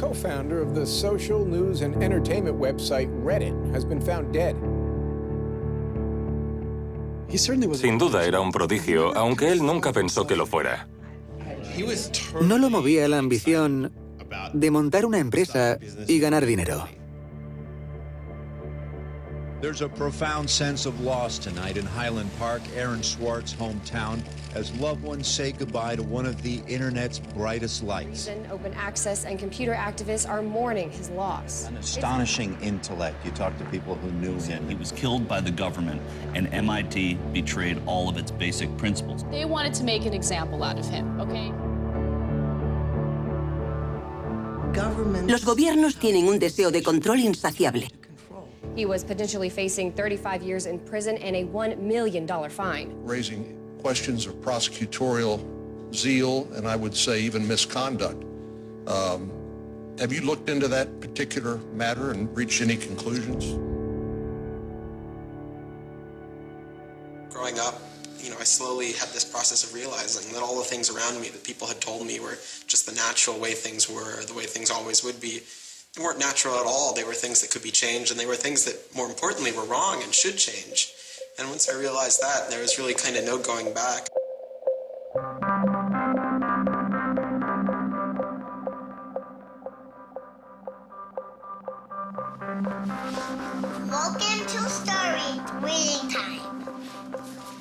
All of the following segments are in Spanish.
co-founder of the social news and entertainment website Reddit, has been found dead. Sin duda era un prodigio, aunque él nunca pensó que lo fuera. No lo movía la ambición de montar una empresa y ganar dinero. There's a profound sense of loss tonight in Highland Park, Aaron Swartz's hometown, as loved ones say goodbye to one of the internet's brightest lights. Open access and computer activists are mourning his loss. An astonishing intellect. You talk to people who knew him. He was killed by the government, and MIT betrayed all of its basic principles. They wanted to make an example out of him, okay? Los gobiernos tienen un deseo de control insaciable. He was potentially facing 35 years in prison and a $1 million fine. Raising questions of prosecutorial zeal and I would say even misconduct. Have you looked into that particular matter and reached any conclusions? Growing up, I slowly had this process of realizing that all the things around me that people had told me were just the natural way things were, the way things always would be. They weren't natural at all. They were things that could be changed, and they were things that, more importantly, were wrong and should change. And once I realized that, there was really kind of no going back. Welcome to Story Reading Time.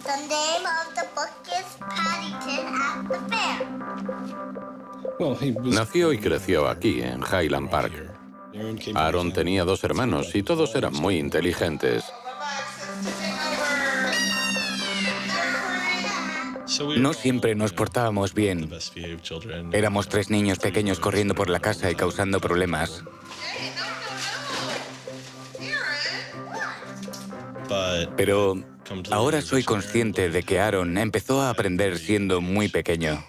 The name of the book is Paddington at the Fair. Nació y creció aquí, en Highland Park. Aaron tenía 2 hermanos y todos eran muy inteligentes. No siempre nos portábamos bien. Éramos 3 niños pequeños corriendo por la casa y causando problemas. Pero ahora soy consciente de que Aaron empezó a aprender siendo muy pequeño.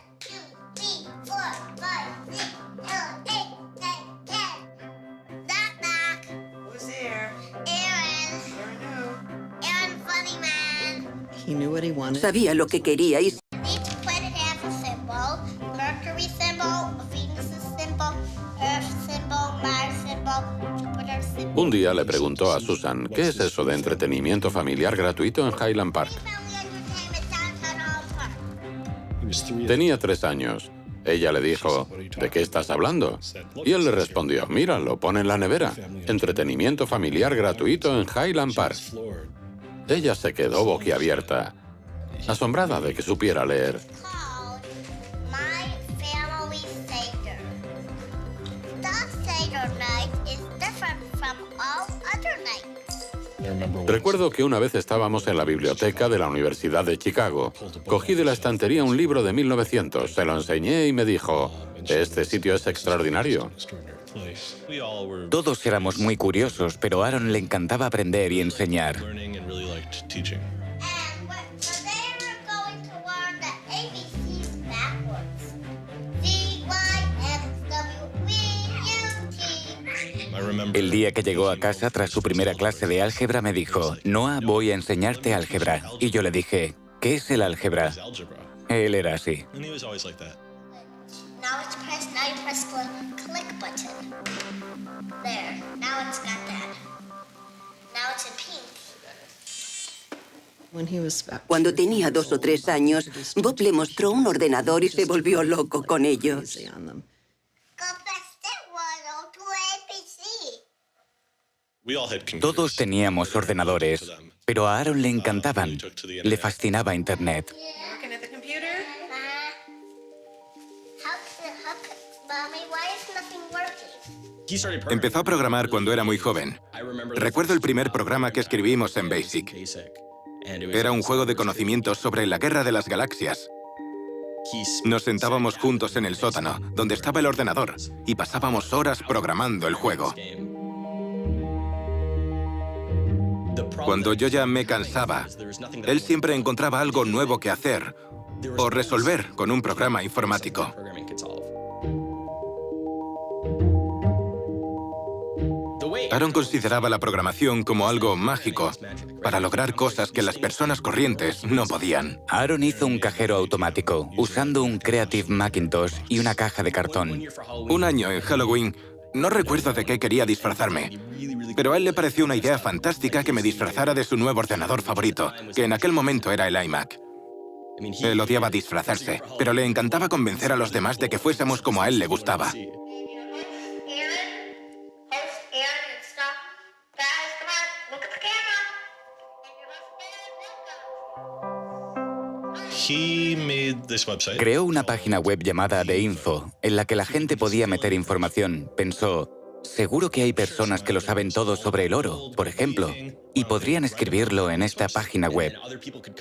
Sabía lo que quería y Un día le preguntó a Susan, ¿qué es eso de entretenimiento familiar gratuito en Highland Park? Tenía 3 años. Ella le dijo, ¿de qué estás hablando? Y él le respondió, mira, lo pone en la nevera. Entretenimiento familiar gratuito en Highland Park. Ella se quedó boquiabierta, asombrada de que supiera leer. Recuerdo que una vez estábamos en la biblioteca de la Universidad de Chicago. Cogí de la estantería un libro de 1900, se lo enseñé y me dijo, este sitio es extraordinario. Todos éramos muy curiosos, pero a Aaron le encantaba aprender y enseñar. El día que llegó a casa tras su primera clase de álgebra me dijo, Noah, voy a enseñarte álgebra. Y yo le dije, ¿qué es el álgebra? Él era así. Cuando tenía 2 o 3 años, Bob le mostró un ordenador y se volvió loco con ello. Todos teníamos ordenadores, pero a Aaron le encantaban. Le fascinaba Internet. Empezó a programar cuando era muy joven. Recuerdo el primer programa que escribimos en BASIC. Era un juego de conocimientos sobre la guerra de las galaxias. Nos sentábamos juntos en el sótano, donde estaba el ordenador, y pasábamos horas programando el juego. Cuando yo ya me cansaba, él siempre encontraba algo nuevo que hacer o resolver con un programa informático. Aaron consideraba la programación como algo mágico para lograr cosas que las personas corrientes no podían. Aaron hizo un cajero automático usando un Creative Macintosh y una caja de cartón. Un año en Halloween No recuerdo de qué quería disfrazarme, pero a él le pareció una idea fantástica que me disfrazara de su nuevo ordenador favorito, que en aquel momento era el iMac. Él odiaba disfrazarse, pero le encantaba convencer a los demás de que fuésemos como a él le gustaba. Creó una página web llamada The Info, en la que la gente podía meter información. Pensó, seguro que hay personas que lo saben todo sobre el oro, por ejemplo, y podrían escribirlo en esta página web.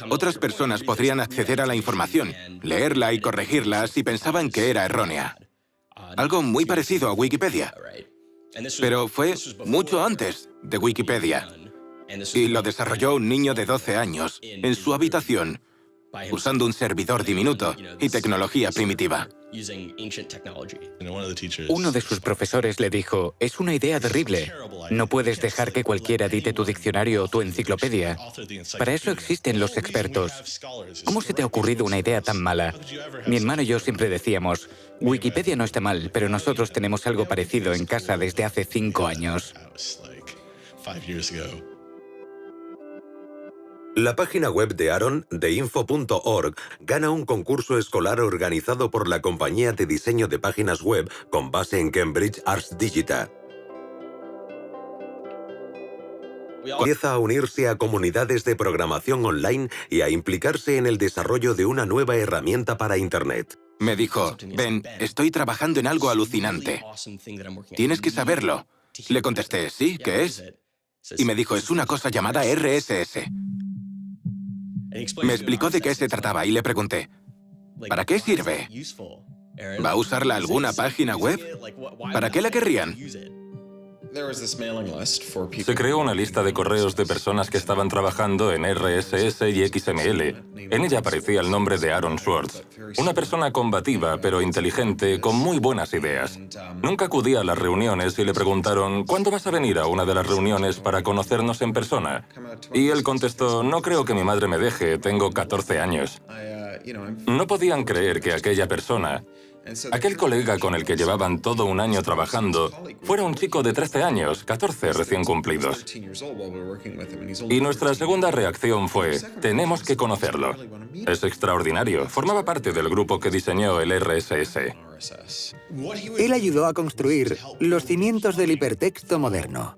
Otras personas podrían acceder a la información, leerla y corregirla si pensaban que era errónea. Algo muy parecido a Wikipedia. Pero fue mucho antes de Wikipedia. Y lo desarrolló un niño de 12 años, en su habitación, usando un servidor diminuto y tecnología primitiva. Uno de sus profesores le dijo, es una idea terrible. No puedes dejar que cualquiera edite tu diccionario o tu enciclopedia. Para eso existen los expertos. ¿Cómo se te ha ocurrido una idea tan mala? Mi hermano y yo siempre decíamos, Wikipedia no está mal, pero nosotros tenemos algo parecido en casa desde hace 5 años. La página web de Aaron, theinfo.org, gana un concurso escolar organizado por la compañía de diseño de páginas web con base en Cambridge Arts Digital. Empieza a unirse a comunidades de programación online y a implicarse en el desarrollo de una nueva herramienta para Internet. Me dijo, Ben, estoy trabajando en algo alucinante. Tienes que saberlo. Le contesté, ¿sí? ¿Qué es? Y me dijo, es una cosa llamada RSS. Me explicó de qué se trataba y le pregunté, ¿para qué sirve? ¿Va a usarla alguna página web? ¿Para qué la querrían? Se creó una lista de correos de personas que estaban trabajando en RSS y XML. En ella aparecía el nombre de Aaron Swartz, una persona combativa pero inteligente con muy buenas ideas. Nunca acudía a las reuniones y le preguntaron, ¿cuándo vas a venir a una de las reuniones para conocernos en persona? Y él contestó, no creo que mi madre me deje, tengo 14 años. No podían creer que aquella persona, aquel colega con el que llevaban todo un año trabajando, fuera un chico de 13 años, 14 recién cumplidos. Y nuestra segunda reacción fue, tenemos que conocerlo. Es extraordinario, formaba parte del grupo que diseñó el RSS. Él ayudó a construir los cimientos del hipertexto moderno.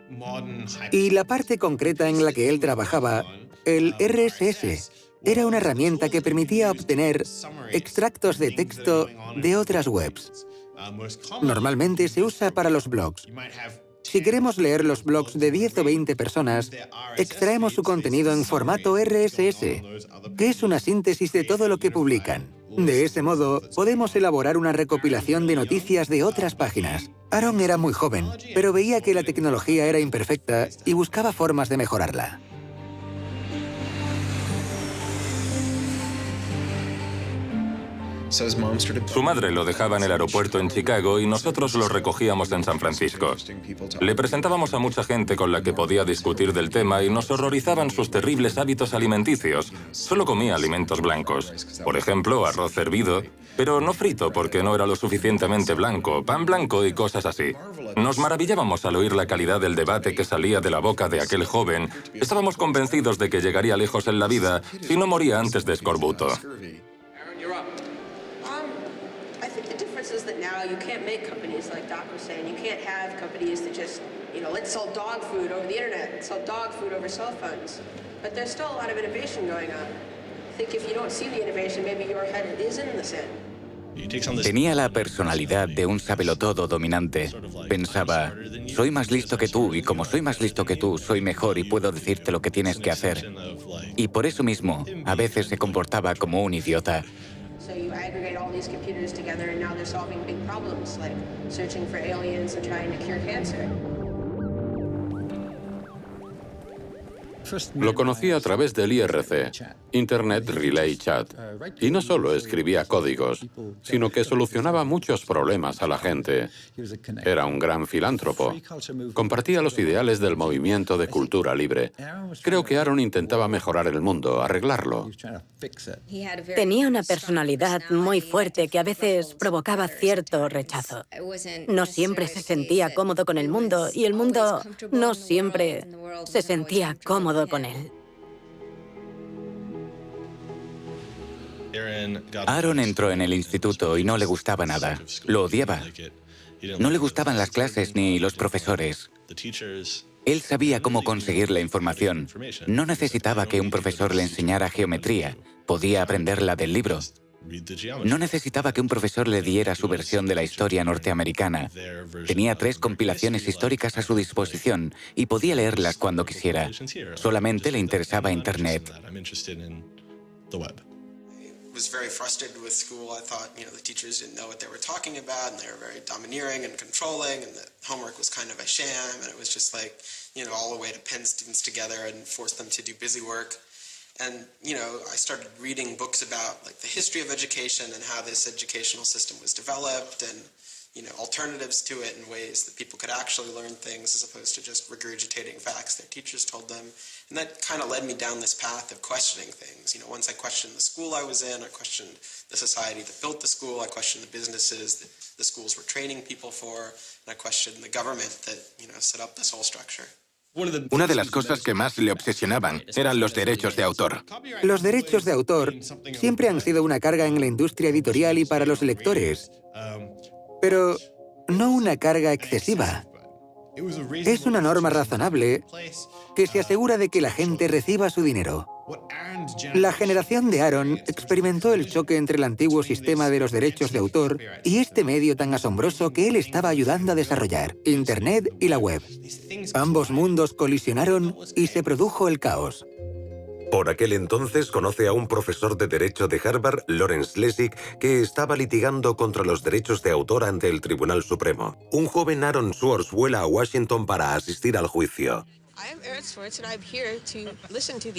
Y la parte concreta en la que él trabajaba, el RSS, era una herramienta que permitía obtener extractos de texto de otras webs. Normalmente se usa para los blogs. Si queremos leer los blogs de 10 o 20 personas, extraemos su contenido en formato RSS, que es una síntesis de todo lo que publican. De ese modo, podemos elaborar una recopilación de noticias de otras páginas. Aaron era muy joven, pero veía que la tecnología era imperfecta y buscaba formas de mejorarla. Su madre lo dejaba en el aeropuerto en Chicago y nosotros lo recogíamos en San Francisco. Le presentábamos a mucha gente con la que podía discutir del tema y nos horrorizaban sus terribles hábitos alimenticios. Solo comía alimentos blancos. Por ejemplo, arroz hervido, pero no frito porque no era lo suficientemente blanco, pan blanco y cosas así. Nos maravillábamos al oír la calidad del debate que salía de la boca de aquel joven. Estábamos convencidos de que llegaría lejos en la vida si no moría antes de escorbuto. That now you can't make companies like Doc was saying. You can't have companies that just, let's sell dog food over the internet, let's sell dog food over cell phones. But there's still a lot of innovation going on. I think if you don't see the innovation, maybe your head is in the sand. Tenía la personalidad de un sabelotodo dominante. Pensaba, soy más listo que tú y como soy más listo que tú, soy mejor y puedo decirte lo que tienes que hacer. Y por eso mismo, a veces se comportaba como un idiota. So you aggregate all these computers together and now they're solving big problems like searching for aliens and trying to cure cancer. Lo conocí a través del IRC, Internet Relay Chat, y no solo escribía códigos, sino que solucionaba muchos problemas a la gente. Era un gran filántropo. Compartía los ideales del movimiento de cultura libre. Creo que Aaron intentaba mejorar el mundo, arreglarlo. Tenía una personalidad muy fuerte que a veces provocaba cierto rechazo. No siempre se sentía cómodo con el mundo y el mundo no siempre se sentía cómodo con él. Aaron entró en el instituto y no le gustaba nada. Lo odiaba. No le gustaban las clases ni los profesores. Él sabía cómo conseguir la información. No necesitaba que un profesor le enseñara geometría. Podía aprenderla del libro. No necesitaba que un profesor le diera su versión de la historia norteamericana. Tenía 3 compilaciones históricas a su disposición y podía leerlas cuando quisiera. Solamente le interesaba Internet. Was very frustrated with school. I thought, the teachers didn't know what they were talking about, and they were very domineering and controlling, and the homework was kind of a sham, and it was just like, all a way to pin students together and force them to do busy work. And, I started reading books about the history of education and how this educational system was developed and, alternatives to it in ways that people could actually learn things as opposed to just regurgitating facts their teachers told them. And that kind of led me down this path of questioning things. Once I questioned the school I was in, I questioned the society that built the school, I questioned the businesses that the schools were training people for, and I questioned the government that, set up this whole structure. Una de las cosas que más le obsesionaban eran los derechos de autor. Los derechos de autor siempre han sido una carga en la industria editorial y para los lectores, pero no una carga excesiva. Es una norma razonable que se asegura de que la gente reciba su dinero. La generación de Aaron experimentó el choque entre el antiguo sistema de los derechos de autor y este medio tan asombroso que él estaba ayudando a desarrollar, Internet y la web. Ambos mundos colisionaron y se produjo el caos. Por aquel entonces conoce a un profesor de Derecho de Harvard, Lawrence Lessig, que estaba litigando contra los derechos de autor ante el Tribunal Supremo. Un joven Aaron Swartz vuela a Washington para asistir al juicio. I'm Aaron Swartz, and I'm here to listen to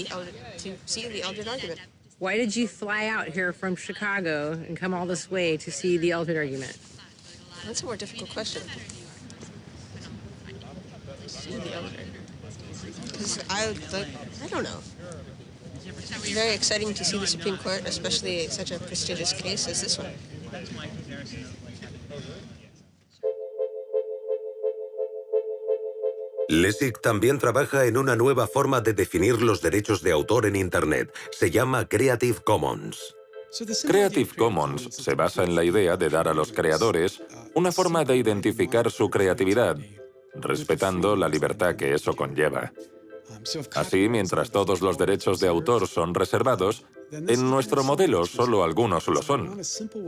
see the Eldred argument. Why did you fly out here from Chicago and come all this way to see the Eldred argument? That's a more difficult question. See the Eldred. Because I don't know. It's very exciting to see the Supreme Court, especially such a prestigious case as this one. Lessig también trabaja en una nueva forma de definir los derechos de autor en Internet. Se llama Creative Commons. Creative Commons se basa en la idea de dar a los creadores una forma de identificar su creatividad, respetando la libertad que eso conlleva. Así, mientras todos los derechos de autor son reservados, en nuestro modelo solo algunos lo son.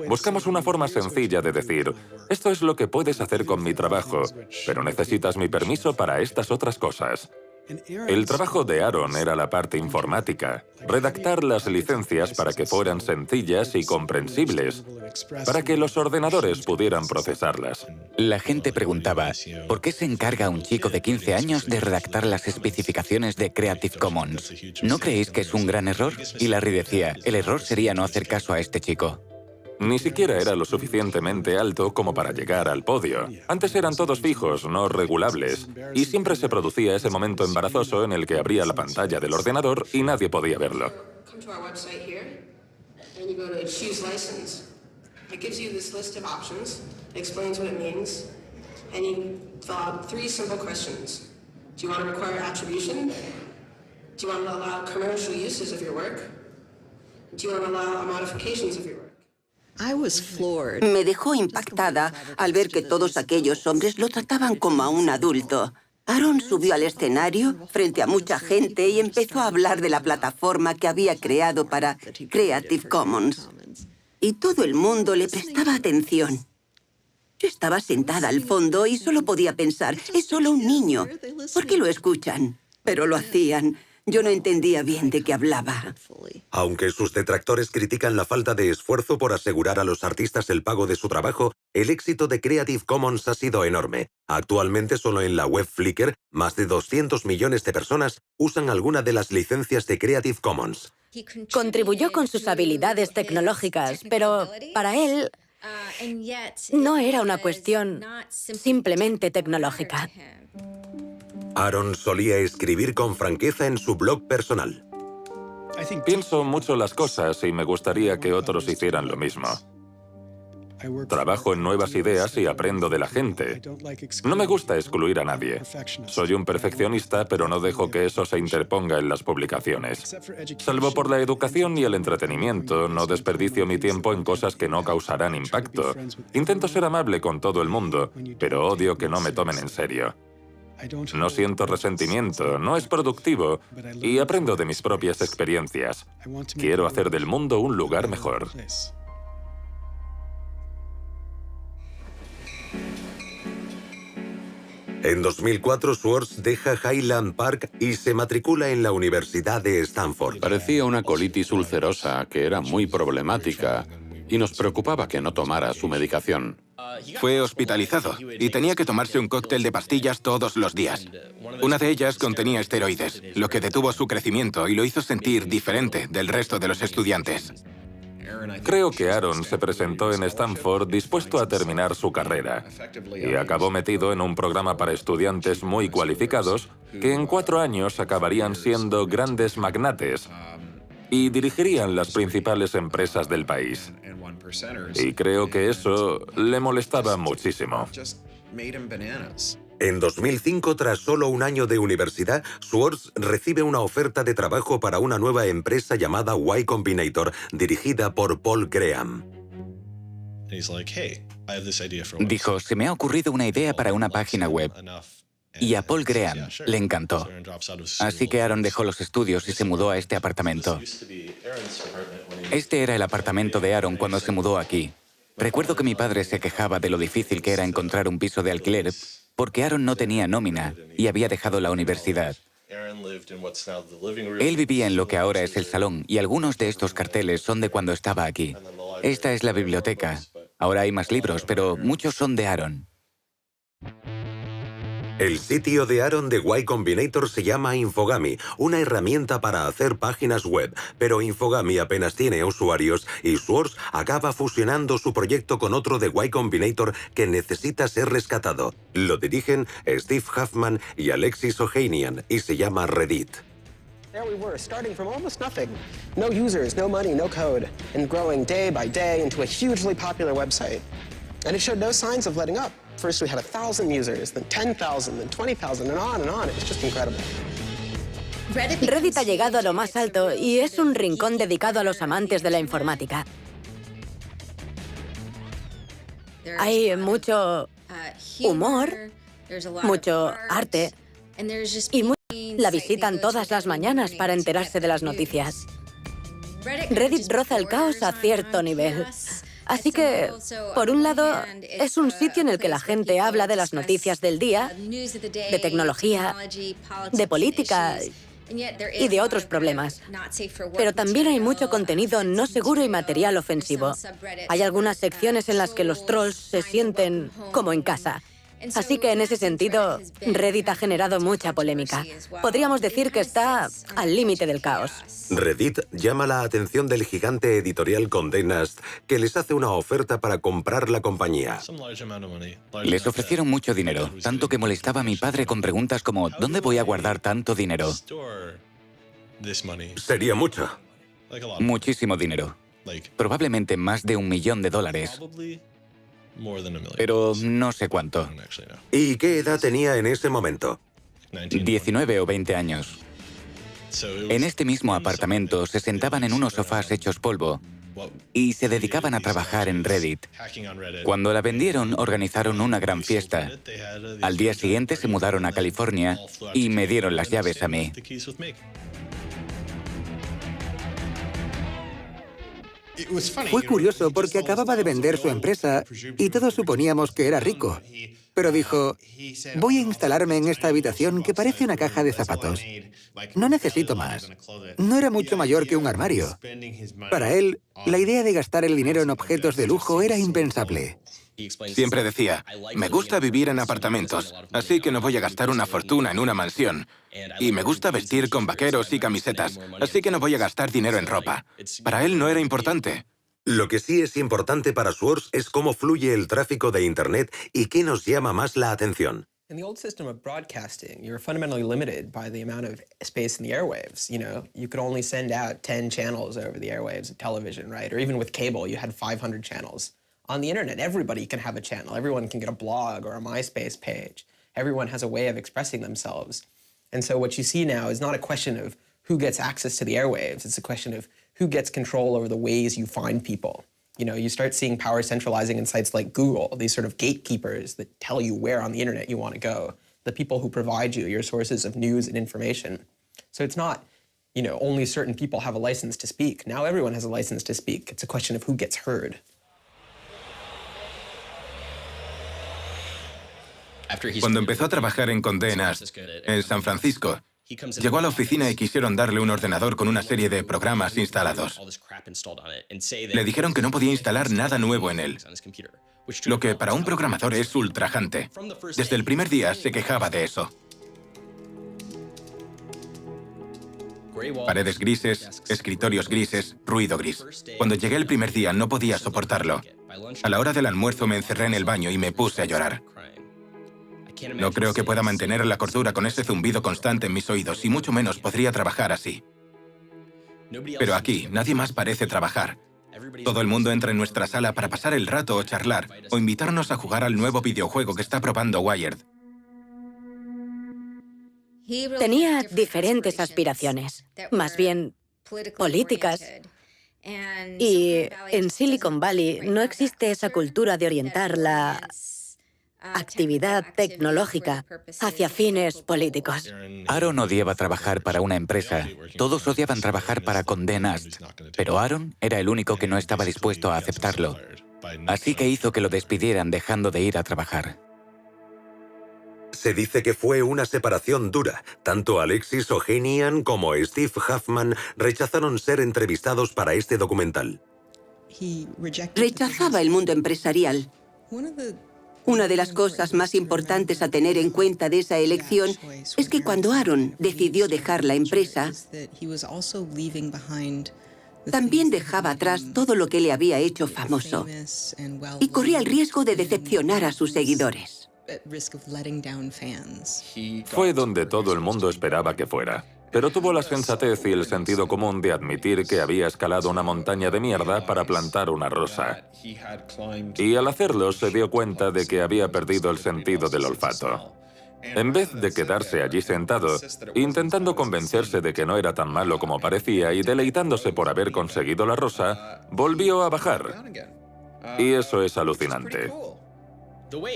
Buscamos una forma sencilla de decir, esto es lo que puedes hacer con mi trabajo, pero necesitas mi permiso para estas otras cosas. El trabajo de Aaron era la parte informática, redactar las licencias para que fueran sencillas y comprensibles, para que los ordenadores pudieran procesarlas. La gente preguntaba, ¿por qué se encarga un chico de 15 años de redactar las especificaciones de Creative Commons? ¿No creéis que es un gran error? Y Larry decía, el error sería no hacer caso a este chico. Ni siquiera era lo suficientemente alto como para llegar al podio. Antes eran todos fijos, no regulables, y siempre se producía ese momento embarazoso en el que abría la pantalla del ordenador y nadie podía verlo. Come to our website here, and you go to choose license. It gives you this list of options, explains what it means, and you fill out 3 simple questions. Do you want to require attribution? Do you want to allow commercial uses of your work? Do you want to allow modifications of your work? Me dejó impactada al ver que todos aquellos hombres lo trataban como a un adulto. Aaron subió al escenario frente a mucha gente y empezó a hablar de la plataforma que había creado para Creative Commons. Y todo el mundo le prestaba atención. Yo estaba sentada al fondo y solo podía pensar, es solo un niño. ¿Por qué lo escuchan? Pero lo hacían. Yo no entendía bien de qué hablaba. Aunque sus detractores critican la falta de esfuerzo por asegurar a los artistas el pago de su trabajo, el éxito de Creative Commons ha sido enorme. Actualmente, solo en la web Flickr, más de 200 millones de personas usan alguna de las licencias de Creative Commons. Contribuyó con sus habilidades tecnológicas, pero para él no era una cuestión simplemente tecnológica. Aaron solía escribir con franqueza en su blog personal. Pienso mucho las cosas y me gustaría que otros hicieran lo mismo. Trabajo en nuevas ideas y aprendo de la gente. No me gusta excluir a nadie. Soy un perfeccionista, pero no dejo que eso se interponga en las publicaciones. Salvo por la educación y el entretenimiento, no desperdicio mi tiempo en cosas que no causarán impacto. Intento ser amable con todo el mundo, pero odio que no me tomen en serio. No siento resentimiento, no es productivo y aprendo de mis propias experiencias. Quiero hacer del mundo un lugar mejor. En 2004, Schwartz deja Highland Park y se matricula en la Universidad de Stanford. Parecía una colitis ulcerosa que era muy problemática y nos preocupaba que no tomara su medicación. Fue hospitalizado y tenía que tomarse un cóctel de pastillas todos los días. Una de ellas contenía esteroides, lo que detuvo su crecimiento y lo hizo sentir diferente del resto de los estudiantes. Creo que Aaron se presentó en Stanford dispuesto a terminar su carrera y acabó metido en un programa para estudiantes muy cualificados que en 4 años acabarían siendo grandes magnates y dirigirían las principales empresas del país. Y creo que eso le molestaba muchísimo. En 2005, tras solo un año de universidad, Schwartz recibe una oferta de trabajo para una nueva empresa llamada Y Combinator, dirigida por Paul Graham. Dijo, se me ha ocurrido una idea para una página web. Y a Paul Graham le encantó. Así que Aaron dejó los estudios y se mudó a este apartamento. Este era el apartamento de Aaron cuando se mudó aquí. Recuerdo que mi padre se quejaba de lo difícil que era encontrar un piso de alquiler porque Aaron no tenía nómina y había dejado la universidad. Él vivía en lo que ahora es el salón y algunos de estos carteles son de cuando estaba aquí. Esta es la biblioteca. Ahora hay más libros, pero muchos son de Aaron. El sitio de Aaron de Y Combinator se llama Infogamy, una herramienta para hacer páginas web, pero Infogamy apenas tiene usuarios y Schwartz acaba fusionando su proyecto con otro de Y Combinator que necesita ser rescatado. Lo dirigen Steve Huffman y Alexis Ohanian y se llama Reddit. There we were, starting from almost nothing. No users, no money, no code, and growing day by day into a hugely popular website. And it showed no signs of letting up. First we had 1,000 users, then 10,000, then 20,000, and on. It was just incredible. Reddit ha llegado a lo más alto y es un rincón dedicado a los amantes de la informática. Hay mucho humor, mucho arte y la visitan todas las mañanas para enterarse de las noticias. Reddit roza el caos a cierto nivel. Así que, por un lado, es un sitio en el que la gente habla de las noticias del día, de tecnología, de política y de otros problemas. Pero también hay mucho contenido no seguro y material ofensivo. Hay algunas secciones en las que los trolls se sienten como en casa. Así que en ese sentido, Reddit ha generado mucha polémica. Podríamos decir que está al límite del caos. Reddit llama la atención del gigante editorial Condé Nast, que les hace una oferta para comprar la compañía. Les ofrecieron mucho dinero, tanto que molestaba a mi padre con preguntas como ¿dónde voy a guardar tanto dinero? Sería mucho. Muchísimo dinero. Probablemente más de $1 millón. Pero no sé cuánto. ¿Y qué edad tenía en ese momento? 19 o 20 años. En este mismo apartamento se sentaban en unos sofás hechos polvo y se dedicaban a trabajar en Reddit. Cuando la vendieron, organizaron una gran fiesta. Al día siguiente se mudaron a California y me dieron las llaves a mí. Fue curioso porque acababa de vender su empresa y todos suponíamos que era rico. pero dijo, voy a instalarme en esta habitación que parece una caja de zapatos. No necesito más. No era mucho mayor que un armario. Para él, la idea de gastar el dinero en objetos de lujo era impensable. Siempre decía, me gusta vivir en apartamentos, así que no voy a gastar una fortuna en una mansión. Y me gusta vestir con vaqueros y camisetas, así que no voy a gastar dinero en ropa. Para él no era importante. Lo que sí es importante para Schwartz es cómo fluye el tráfico de Internet y qué nos llama más la atención. In the old system of broadcasting, you were fundamentally limited by the amount of space in the airwaves. You know, you could only send out 10 channels over the airwaves of television, right? Or even with cable, you had 500 channels. On the internet, everybody can have a channel. Everyone can get a blog or a MySpace page. Everyone has a way of expressing themselves. And so what you see now is not a question of who gets access to the airwaves. It's a question of who gets control over the ways you find people. You know, you start seeing power centralizing in sites like Google, these sort of gatekeepers that tell you where on the internet you want to go, the people who provide you your sources of news and information. So it's not, you know, only certain people have a license to speak. Now everyone has a license to speak. It's a question of who gets heard. Cuando empezó a trabajar en Condé Nast, en San Francisco, llegó a la oficina y quisieron darle un ordenador con una serie de programas instalados. Le dijeron que no podía instalar nada nuevo en él, lo que para un programador es ultrajante. Desde el primer día se quejaba de eso. Paredes grises, escritorios grises, ruido gris. Cuando llegué el primer día no podía soportarlo. A la hora del almuerzo me encerré en el baño y me puse a llorar. No creo que pueda mantener la cordura con ese zumbido constante en mis oídos, y mucho menos podría trabajar así. Pero aquí, nadie más parece trabajar. Todo el mundo entra en nuestra sala para pasar el rato o charlar, o invitarnos a jugar al nuevo videojuego que está probando Wired. Tenía diferentes aspiraciones, más bien políticas. Y en Silicon Valley no existe esa cultura de orientar la actividad tecnológica hacia fines políticos. Aaron odiaba trabajar para una empresa. Todos odiaban trabajar para Condé Nast. Pero Aaron era el único que no estaba dispuesto a aceptarlo. Así que hizo que lo despidieran dejando de ir a trabajar. Se dice que fue una separación dura. Tanto Alexis Ohanian como Steve Huffman rechazaron ser entrevistados para este documental. Rechazaba el mundo empresarial. Una de las cosas más importantes a tener en cuenta de esa elección es que cuando Aaron decidió dejar la empresa, también dejaba atrás todo lo que le había hecho famoso y corría el riesgo de decepcionar a sus seguidores. Fue donde todo el mundo esperaba que fuera. Pero tuvo la sensatez y el sentido común de admitir que había escalado una montaña de mierda para plantar una rosa. Y al hacerlo se dio cuenta de que había perdido el sentido del olfato. En vez de quedarse allí sentado, intentando convencerse de que no era tan malo como parecía y deleitándose por haber conseguido la rosa, volvió a bajar. Y eso es alucinante.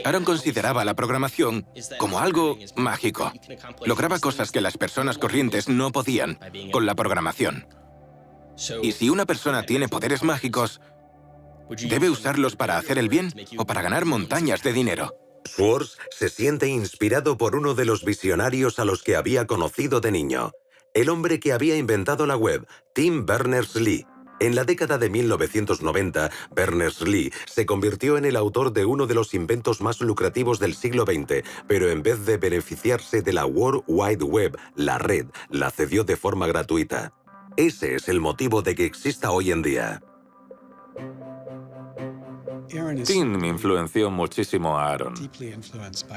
Aaron consideraba la programación como algo mágico. Lograba cosas que las personas corrientes no podían con la programación. Y si una persona tiene poderes mágicos, debe usarlos para hacer el bien o para ganar montañas de dinero. Schwartz se siente inspirado por uno de los visionarios a los que había conocido de niño. El hombre que había inventado la web, Tim Berners-Lee. En la década de 1990, Berners-Lee se convirtió en el autor de uno de los inventos más lucrativos del siglo XX, pero en vez de beneficiarse de la World Wide Web, la red, la cedió de forma gratuita. Ese es el motivo de que exista hoy en día. Tim influenció muchísimo a Aaron.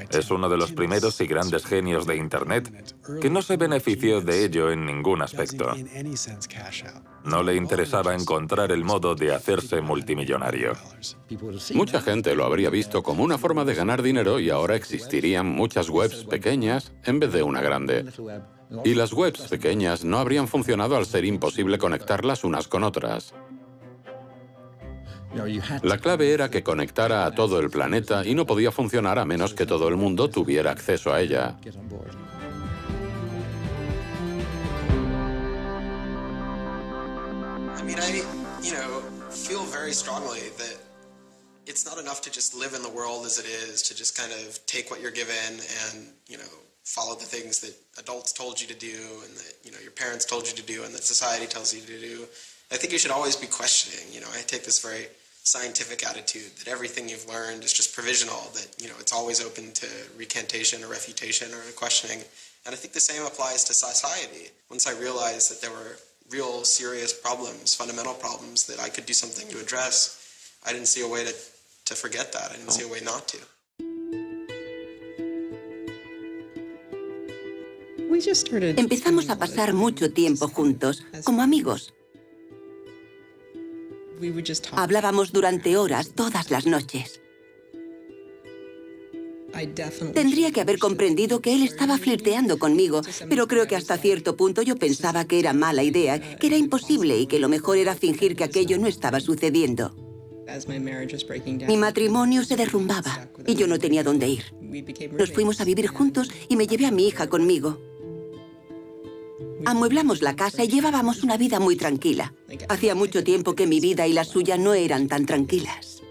Es uno de los primeros y grandes genios de Internet que no se benefició de ello en ningún aspecto. No le interesaba encontrar el modo de hacerse multimillonario. Mucha gente lo habría visto como una forma de ganar dinero y ahora existirían muchas webs pequeñas en vez de una grande. Y las webs pequeñas no habrían funcionado al ser imposible conectarlas unas con otras. La clave era que conectara a todo el planeta y no podía funcionar a menos que todo el mundo tuviera acceso a ella. I mean, I feel very strongly that it's not enough to just live in the world as it is, to just kind of take what you're given and, follow the things that adults told you to do and that, your parents told you to do and that society tells you to do. I think you should always be questioning. I take this very scientific attitude that everything you've learned is just provisional, that, it's always open to recantation or refutation or questioning. And I think the same applies to society. Once I realized that there were real serious problems, fundamental problems that I could do something to address, I didn't see a way to forget that. I didn't see a way not to. Empezamos a pasar mucho tiempo juntos, como amigos. Hablábamos durante horas, todas las noches. Tendría que haber comprendido que él estaba flirteando conmigo, pero creo que hasta cierto punto yo pensaba que era mala idea, que era imposible y que lo mejor era fingir que aquello no estaba sucediendo. Mi matrimonio se derrumbaba y yo no tenía dónde ir. Nos fuimos a vivir juntos y me llevé a mi hija conmigo. Amueblamos la casa y llevábamos una vida muy tranquila. Hacía mucho tiempo que mi vida y la suya no eran tan tranquilas.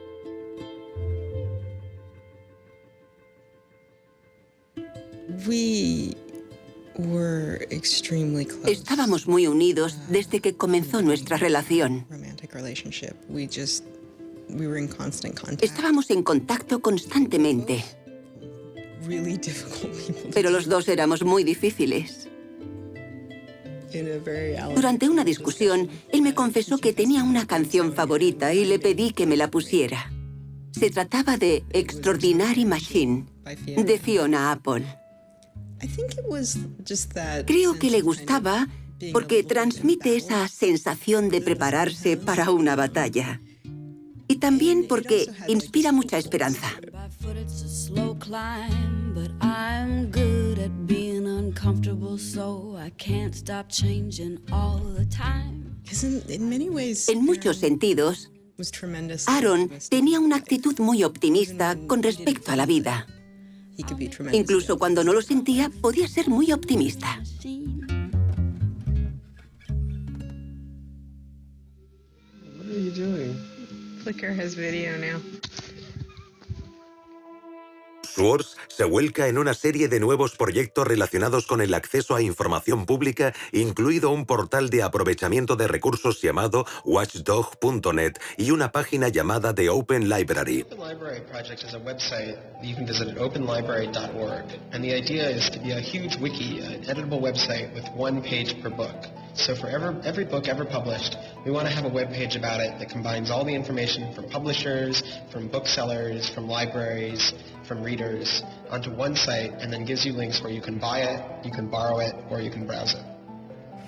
Estábamos muy unidos desde que comenzó nuestra relación. Estábamos en contacto constantemente. Pero los dos éramos muy difíciles. Durante una discusión, él me confesó que tenía una canción favorita y le pedí que me la pusiera. Se trataba de Extraordinary Machine, de Fiona Apple. Creo que le gustaba porque transmite esa sensación de prepararse para una batalla. Y también porque inspira mucha esperanza. En muchos sentidos, Aaron tenía una actitud muy optimista con respecto a la vida. Incluso cuando no lo sentía, podía ser muy optimista. Flickr has video now. Schwartz se vuelca en una serie de nuevos proyectos relacionados con el acceso a información pública, incluido un portal de aprovechamiento de recursos llamado watchdog.net y una página llamada The Open Library. The Library Project is a website that you can visit at openlibrary.org, and the idea is to be a huge wiki, an editable website with one page per book. So for every book ever published, we want to have a web page about it that combines all the information from publishers, from booksellers, from libraries, from readers, onto one site, and then gives you links where you can buy it, you can borrow it, or you can browse it.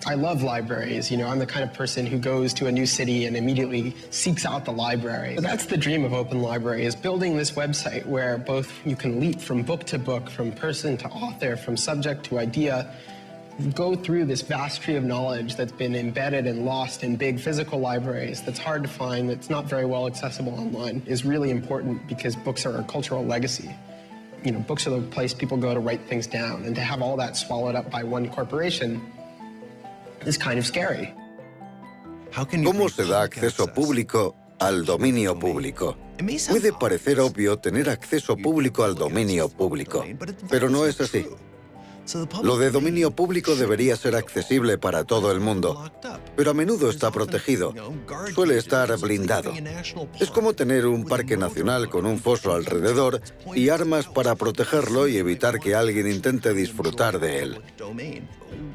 I love libraries. I'm the kind of person who goes to a new city and immediately seeks out the library. That's the dream of Open Library, is building this website where both you can leap from book to book, from person to author, from subject to idea, go through this vast tree of knowledge that's been embedded and lost in big physical libraries that's hard to find, that's not very well accessible online, is really important because books are a cultural legacy. Books are the place people go to write things down, and to have all that swallowed up by one corporation is kind of scary. ¿Cómo se da acceso público al dominio público? Puede parecer obvio tener acceso público al dominio público, pero no es así. Lo de dominio público debería ser accesible para todo el mundo, pero a menudo está protegido, suele estar blindado. Es como tener un parque nacional con un foso alrededor y armas para protegerlo y evitar que alguien intente disfrutar de él.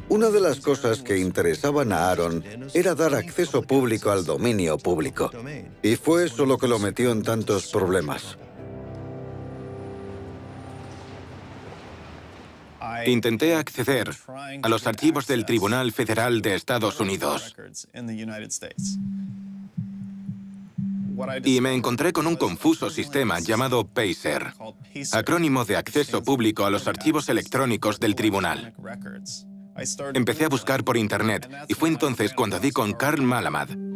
Una de las cosas que interesaban a Aaron era dar acceso público al dominio público, y fue eso lo que lo metió en tantos problemas. Intenté acceder a los archivos del Tribunal Federal de Estados Unidos y me encontré con un confuso sistema llamado PACER, acrónimo de Acceso Público a los Archivos Electrónicos del Tribunal. Empecé a buscar por Internet y fue entonces cuando di con Carl Malamud.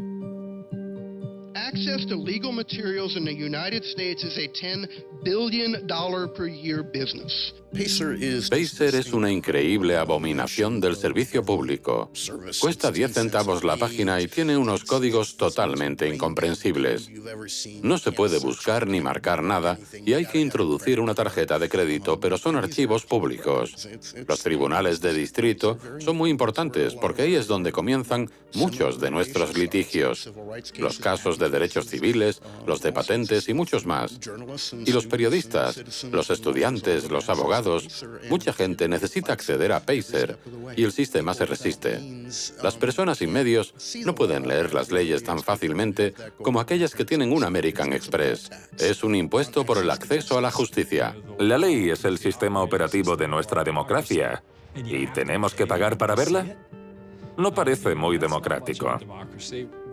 Access to legal materials in the United States is a $10 billion per year business. Pacer es una increíble abominación del servicio público. Cuesta 10 centavos la página y tiene unos códigos totalmente incomprensibles. No se puede buscar ni marcar nada y hay que introducir una tarjeta de crédito, pero son archivos públicos. Los tribunales de distrito son muy importantes porque ahí es donde comienzan muchos de nuestros litigios. Los casos de derechos civiles, los de patentes y muchos más. Y los periodistas, los estudiantes, los abogados, mucha gente necesita acceder a Pacer y el sistema se resiste. Las personas sin medios no pueden leer las leyes tan fácilmente como aquellas que tienen un American Express. Es un impuesto por el acceso a la justicia. La ley es el sistema operativo de nuestra democracia. ¿Y tenemos que pagar para verla? No parece muy democrático.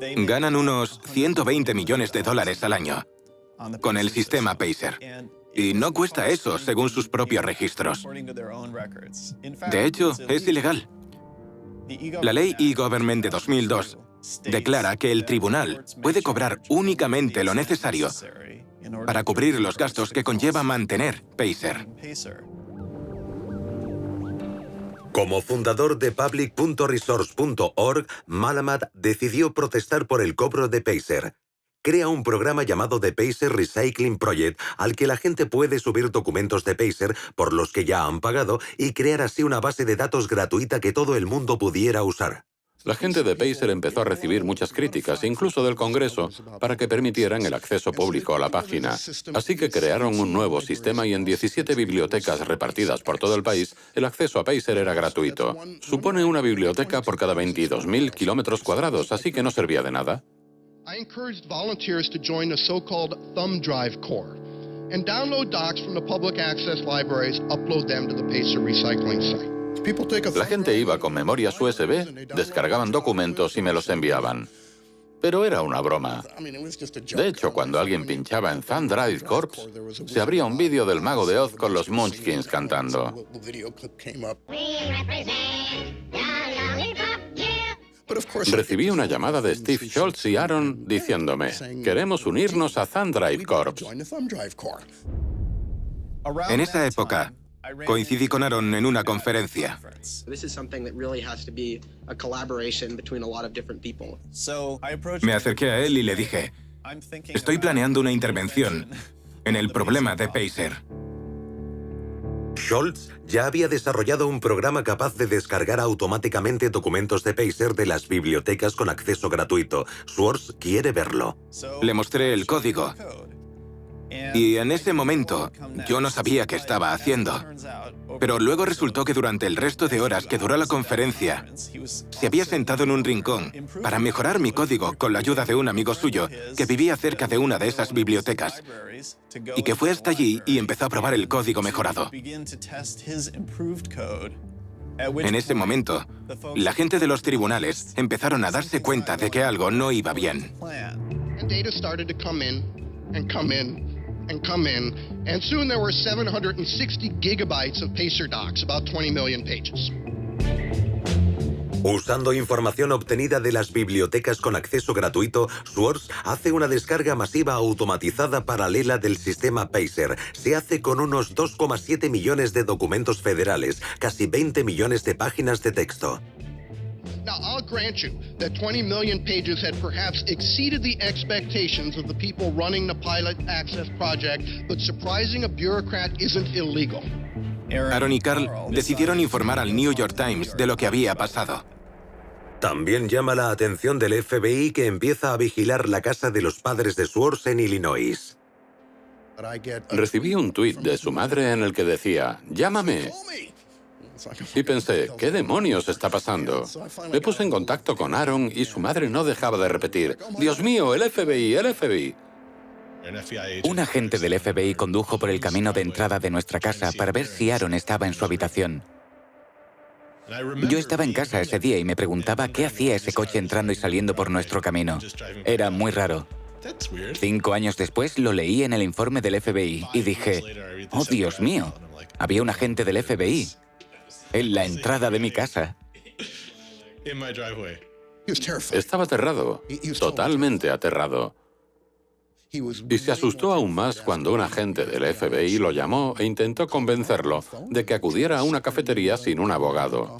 Ganan unos 120 millones de dólares al año con el sistema Pacer. Y no cuesta eso, según sus propios registros. De hecho, es ilegal. La ley e-Government de 2002 declara que el tribunal puede cobrar únicamente lo necesario para cubrir los gastos que conlleva mantener Pacer. Como fundador de public.resource.org, Malamud decidió protestar por el cobro de Pacer. Crea un programa llamado The Pacer Recycling Project al que la gente puede subir documentos de Pacer por los que ya han pagado y crear así una base de datos gratuita que todo el mundo pudiera usar. La gente de Pacer empezó a recibir muchas críticas, incluso del Congreso, para que permitieran el acceso público a la página. Así que crearon un nuevo sistema y en 17 bibliotecas repartidas por todo el país, el acceso a Pacer era gratuito. Supone una biblioteca por cada 22.000 kilómetros cuadrados, así que no servía de nada. I encouraged volunteers to join the so-called Thumb Drive Corps and download docs from the public access libraries, upload them to the Pacer Recycling site. La gente iba con memorias USB, descargaban documentos y me los enviaban. Pero era una broma. De hecho, cuando alguien pinchaba en Thumb Drive Corps, se abría un vídeo del Mago de Oz con los Munchkins cantando. Recibí una llamada de Steve Schultz y Aaron diciéndome, queremos unirnos a Thumb Drive Corps. En esa época, coincidí con Aaron en una conferencia. Me acerqué a él y le dije, estoy planeando una intervención en el problema de Pacer. Schultz ya había desarrollado un programa capaz de descargar automáticamente documentos de Pacer de las bibliotecas con acceso gratuito. Schwartz quiere verlo. Le mostré el código. Y en ese momento, yo no sabía qué estaba haciendo. Pero luego resultó que durante el resto de horas que duró la conferencia, se había sentado en un rincón para mejorar mi código con la ayuda de un amigo suyo que vivía cerca de una de esas bibliotecas y que fue hasta allí y empezó a probar el código mejorado. En ese momento, la gente de los tribunales empezaron a darse cuenta de que algo no iba bien. And come in, and soon there were 760 gigabytes of Pacer docs, about 20 million pages. Usando información obtenida de las bibliotecas con acceso gratuito, Schwartz hace una descarga masiva automatizada paralela del sistema Pacer. Se hace con unos 2,7 millones de documentos federales, casi 20 millones de páginas de texto. Now, I'll grant you that 20 million pages had perhaps exceeded the expectations of the people running the Pilot Access Project, but surprising a bureaucrat isn't illegal. Aaron y Carl decidieron informar al New York Times de lo que había pasado. También llama la atención del FBI que empieza a vigilar la casa de los padres de Schwartz en Illinois. Recibí un tuit de su madre en el que decía, «Llámame». Y pensé, ¿qué demonios está pasando? Me puse en contacto con Aaron y su madre no dejaba de repetir, «Dios mío, el FBI, el FBI». Un agente del FBI condujo por el camino de entrada de nuestra casa para ver si Aaron estaba en su habitación. Yo estaba en casa ese día y me preguntaba qué hacía ese coche entrando y saliendo por nuestro camino. Era muy raro. 5 años después lo leí en el informe del FBI y dije, «Oh, Dios mío, había un agente del FBI en la entrada de mi casa». Estaba aterrado, totalmente aterrado. Y se asustó aún más cuando un agente del FBI lo llamó e intentó convencerlo de que acudiera a una cafetería sin un abogado.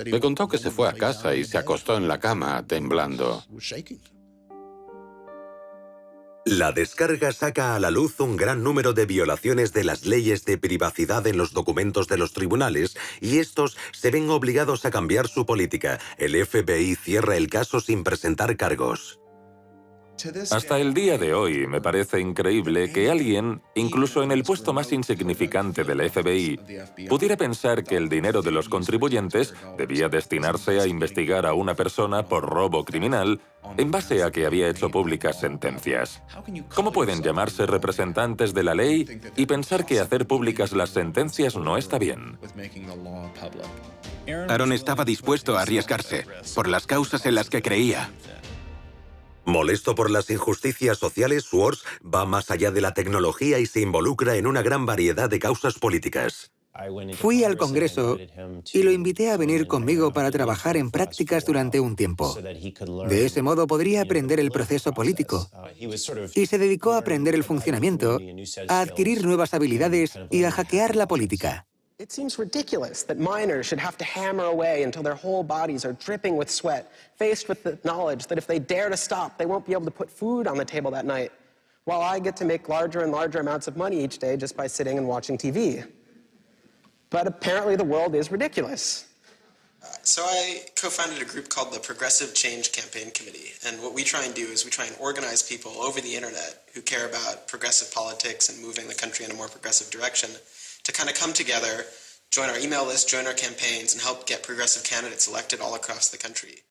Me contó que se fue a casa y se acostó en la cama, temblando. La descarga saca a la luz un gran número de violaciones de las leyes de privacidad en los documentos de los tribunales y estos se ven obligados a cambiar su política. El FBI cierra el caso sin presentar cargos. Hasta el día de hoy me parece increíble que alguien, incluso en el puesto más insignificante del FBI, pudiera pensar que el dinero de los contribuyentes debía destinarse a investigar a una persona por robo criminal en base a que había hecho públicas sentencias. ¿Cómo pueden llamarse representantes de la ley y pensar que hacer públicas las sentencias no está bien? Aaron estaba dispuesto a arriesgarse por las causas en las que creía. Molesto por las injusticias sociales, Swartz va más allá de la tecnología y se involucra en una gran variedad de causas políticas. Fui al Congreso y lo invité a venir conmigo para trabajar en prácticas durante un tiempo. De ese modo podría aprender el proceso político. Y se dedicó a aprender el funcionamiento, a adquirir nuevas habilidades y a hackear la política. It seems ridiculous that miners should have to hammer away until their whole bodies are dripping with sweat, faced with the knowledge that if they dare to stop, they won't be able to put food on the table that night, while I get to make larger and larger amounts of money each day just by sitting and watching TV. But apparently the world is ridiculous. So I co-founded a group called the Progressive Change Campaign Committee, and what we try and do is we try and organize people over the internet who care about progressive politics and moving the country in a more progressive direction to kind of come together, join our email list, join our campaigns, and help get progressive candidates elected all across the country.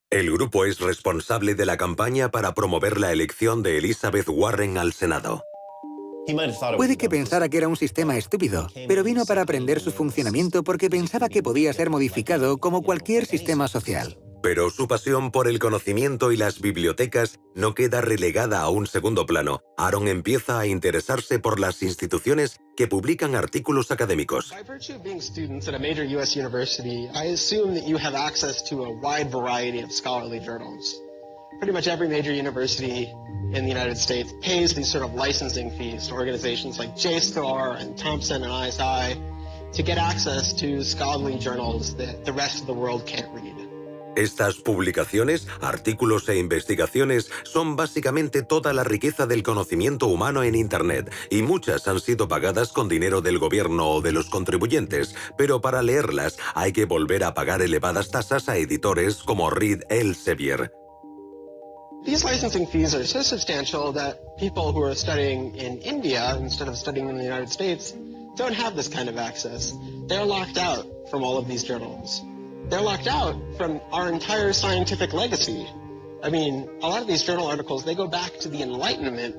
El grupo es responsable de la campaña para promover la elección de Elizabeth Warren al Senado. Puede que pensara que era un sistema estúpido, pero vino para aprender su funcionamiento porque pensaba que podía ser modificado como cualquier sistema social. Pero su pasión por el conocimiento y las bibliotecas no queda relegada a un segundo plano. Aaron empieza a interesarse por las instituciones que publican artículos académicos. By virtue of being students at a major U.S. university, I assume that you have access to a wide variety of scholarly journals. Pretty much every major university in the United States pays these sort of licensing fees to organizations like JSTOR and Thomson and ISI to get access to scholarly journals that the rest of the world can't read. Estas publicaciones, artículos e investigaciones son básicamente toda la riqueza del conocimiento humano en Internet, y muchas han sido pagadas con dinero del gobierno o de los contribuyentes, pero para leerlas hay que volver a pagar elevadas tasas a editores como Reed Elsevier. These licensing fees are so substantial that people who are studying in India instead of studying in the United States don't have this kind of access. They're locked out from all of these journals. They're locked out from our entire scientific legacy. I mean, a lot of these journal articles, they go back to the Enlightenment.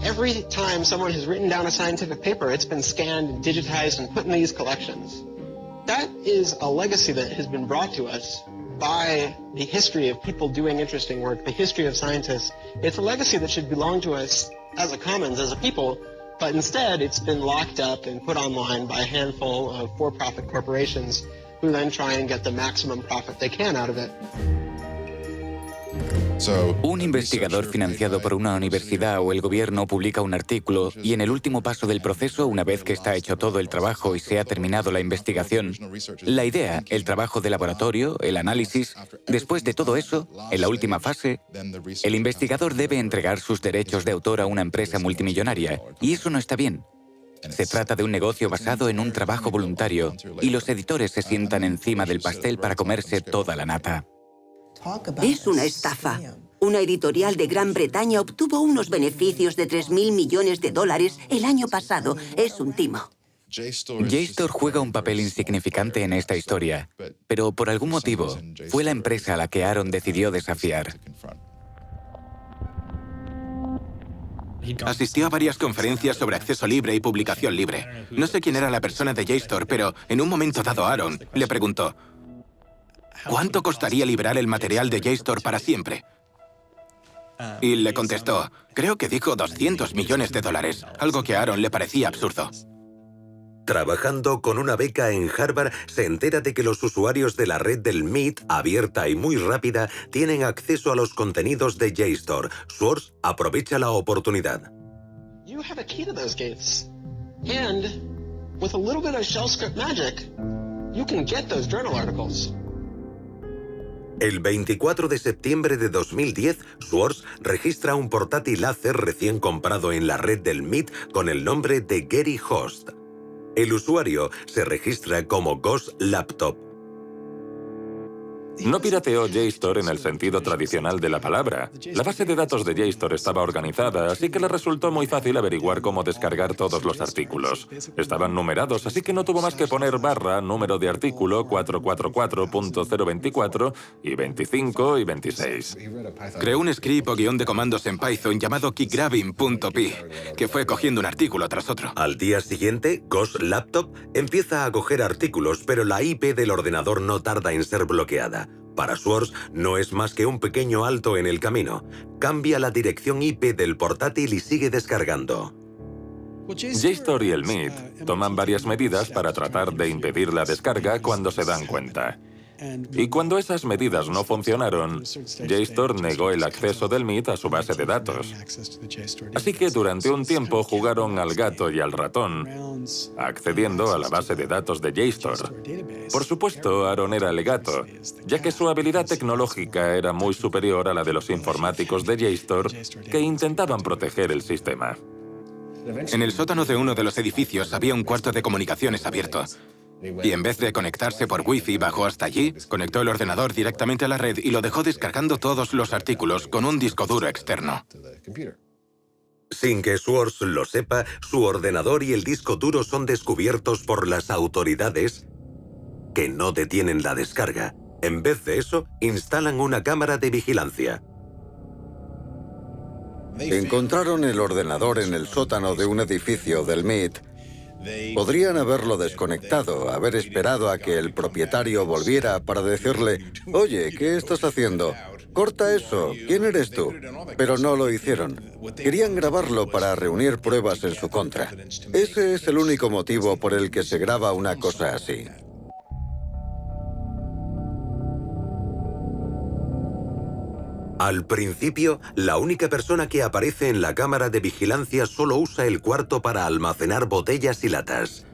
Every time someone has written down a scientific paper, it's been scanned and digitized and put in these collections. That is a legacy that has been brought to us by the history of people doing interesting work, the history of scientists. It's a legacy that should belong to us as a commons, as a people, but instead it's been locked up and put online by a handful of for-profit corporations who then try and get the maximum profit they can out of it. Un investigador financiado por una universidad o el gobierno publica un artículo y en el último paso del proceso, una vez que está hecho todo el trabajo y se ha terminado la investigación, la idea, el trabajo de laboratorio, el análisis, después de todo eso, en la última fase, el investigador debe entregar sus derechos de autor a una empresa multimillonaria, y eso no está bien. Se trata de un negocio basado en un trabajo voluntario y los editores se sientan encima del pastel para comerse toda la nata. Es una estafa. Una editorial de Gran Bretaña obtuvo unos beneficios de $3.000 millones el año pasado. Es un timo. JSTOR juega un papel insignificante en esta historia, pero por algún motivo fue la empresa a la que Aaron decidió desafiar. Asistió a varias conferencias sobre acceso libre y publicación libre. No sé quién era la persona de JSTOR, pero en un momento dado Aaron le preguntó: ¿cuánto costaría liberar el material de JSTOR para siempre? Y le contestó, creo que dijo $200 millones, algo que a Aaron le parecía absurdo. Trabajando con una beca en Harvard, se entera de que los usuarios de la red del MIT, abierta y muy rápida, tienen acceso a los contenidos de JSTOR. Schwartz aprovecha la oportunidad. You have a key to those gates. And with a little bit of shell script magic, you can get those journal articles. El 24 de septiembre de 2010, Schwartz registra un portátil láser recién comprado en la red del MIT con el nombre de Gary Host. El usuario se registra como Ghost Laptop. No pirateó JSTOR en el sentido tradicional de la palabra. La base de datos de JSTOR estaba organizada, así que le resultó muy fácil averiguar cómo descargar todos los artículos. Estaban numerados, así que no tuvo más que poner barra, número de artículo 444.024 y 25 y 26. Creó un script o guión de comandos en Python llamado keygrabbing.py, que fue cogiendo un artículo tras otro. Al día siguiente, Ghost Laptop empieza a coger artículos, pero la IP del ordenador no tarda en ser bloqueada. Para Schwartz no es más que un pequeño alto en el camino. Cambia la dirección IP del portátil y sigue descargando. JSTOR y el MIT toman varias medidas para tratar de impedir la descarga cuando se dan cuenta. Y cuando esas medidas no funcionaron, JSTOR negó el acceso del MIT a su base de datos. Así que durante un tiempo jugaron al gato y al ratón, accediendo a la base de datos de JSTOR. Por supuesto, Aaron era el gato, ya que su habilidad tecnológica era muy superior a la de los informáticos de JSTOR que intentaban proteger el sistema. En el sótano de uno de los edificios había un cuarto de comunicaciones abierto. Y en vez de conectarse por Wi-Fi, bajó hasta allí, conectó el ordenador directamente a la red y lo dejó descargando todos los artículos con un disco duro externo. Sin que Schwartz lo sepa, su ordenador y el disco duro son descubiertos por las autoridades, que no detienen la descarga. En vez de eso, instalan una cámara de vigilancia. Encontraron el ordenador en el sótano de un edificio del MIT. Podrían haberlo desconectado, haber esperado a que el propietario volviera para decirle: «Oye, ¿qué estás haciendo? Corta eso, ¿quién eres tú?». Pero no lo hicieron. Querían grabarlo para reunir pruebas en su contra. Ese es el único motivo por el que se graba una cosa así. Al principio, la única persona que aparece en la cámara de vigilancia solo usa el cuarto para almacenar botellas y latas.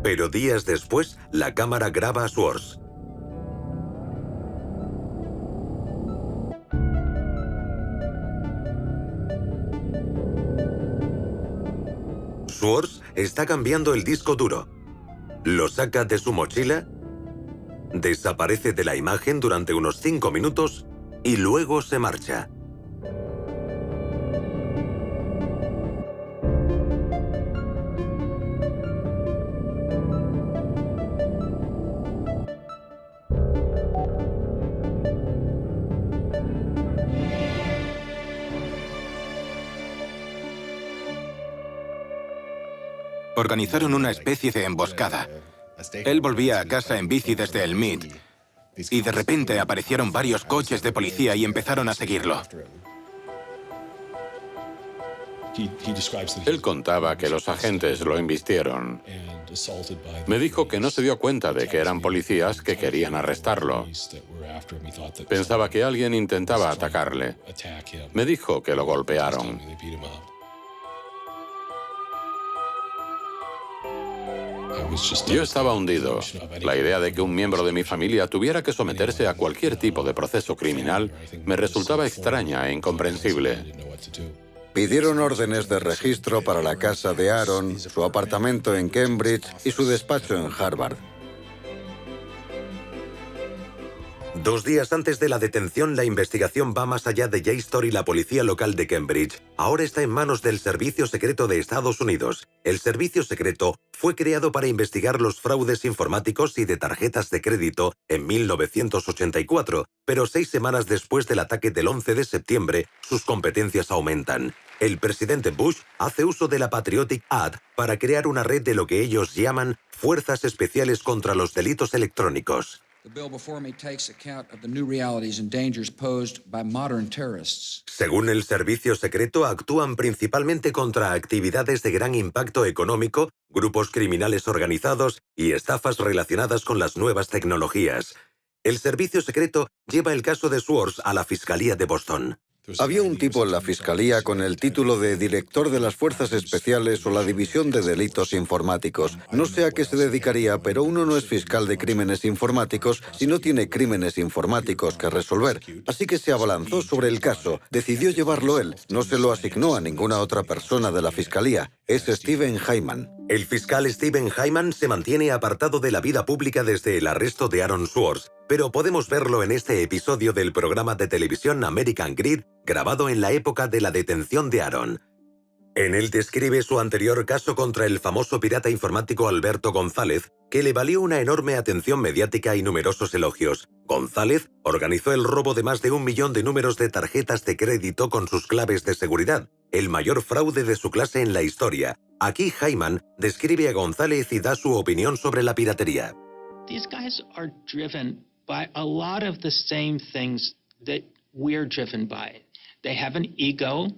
Pero días después, la cámara graba a Schwartz. Schwartz está cambiando el disco duro. Lo saca de su mochila, desaparece de la imagen durante unos 5 minutos y luego se marcha. Organizaron una especie de emboscada. Él volvía a casa en bici desde el MIT y de repente aparecieron varios coches de policía y empezaron a seguirlo. Él contaba que los agentes lo embistieron. Me dijo que no se dio cuenta de que eran policías que querían arrestarlo. Pensaba que alguien intentaba atacarle. Me dijo que lo golpearon. Yo estaba hundido. La idea de que un miembro de mi familia tuviera que someterse a cualquier tipo de proceso criminal me resultaba extraña e incomprensible. Pidieron órdenes de registro para la casa de Aaron, su apartamento en Cambridge y su despacho en Harvard. 2 días antes de la detención, la investigación va más allá de JSTOR y la policía local de Cambridge. Ahora está en manos del Servicio Secreto de Estados Unidos. El Servicio Secreto fue creado para investigar los fraudes informáticos y de tarjetas de crédito en 1984, pero 6 semanas después del ataque del 11 de septiembre, sus competencias aumentan. El presidente Bush hace uso de la Patriotic Act para crear una red de lo que ellos llaman Fuerzas Especiales contra los Delitos Electrónicos. Según el servicio secreto, actúan principalmente contra actividades de gran impacto económico, grupos criminales organizados y estafas relacionadas con las nuevas tecnologías. El servicio secreto lleva el caso de Swords a la Fiscalía de Boston. Había un tipo en la fiscalía con el título de director de las Fuerzas Especiales o la División de Delitos Informáticos. No sé a qué se dedicaría, pero uno no es fiscal de crímenes informáticos si no tiene crímenes informáticos que resolver. Así que se abalanzó sobre el caso, decidió llevarlo él, no se lo asignó a ninguna otra persona de la fiscalía. Es Steven Hyman. El fiscal Steven Hyman se mantiene apartado de la vida pública desde el arresto de Aaron Swartz, pero podemos verlo en este episodio del programa de televisión American Greed, grabado en la época de la detención de Aaron. En él describe su anterior caso contra el famoso pirata informático Alberto González, que le valió una enorme atención mediática y numerosos elogios. González organizó el robo de más de 1 millón de números de tarjetas de crédito con sus claves de seguridad, el mayor fraude de su clase en la historia. Aquí Hyman describe a González y da su opinión sobre la piratería. These guys are driven by a lot of the same things that we're driven by. They have an ego,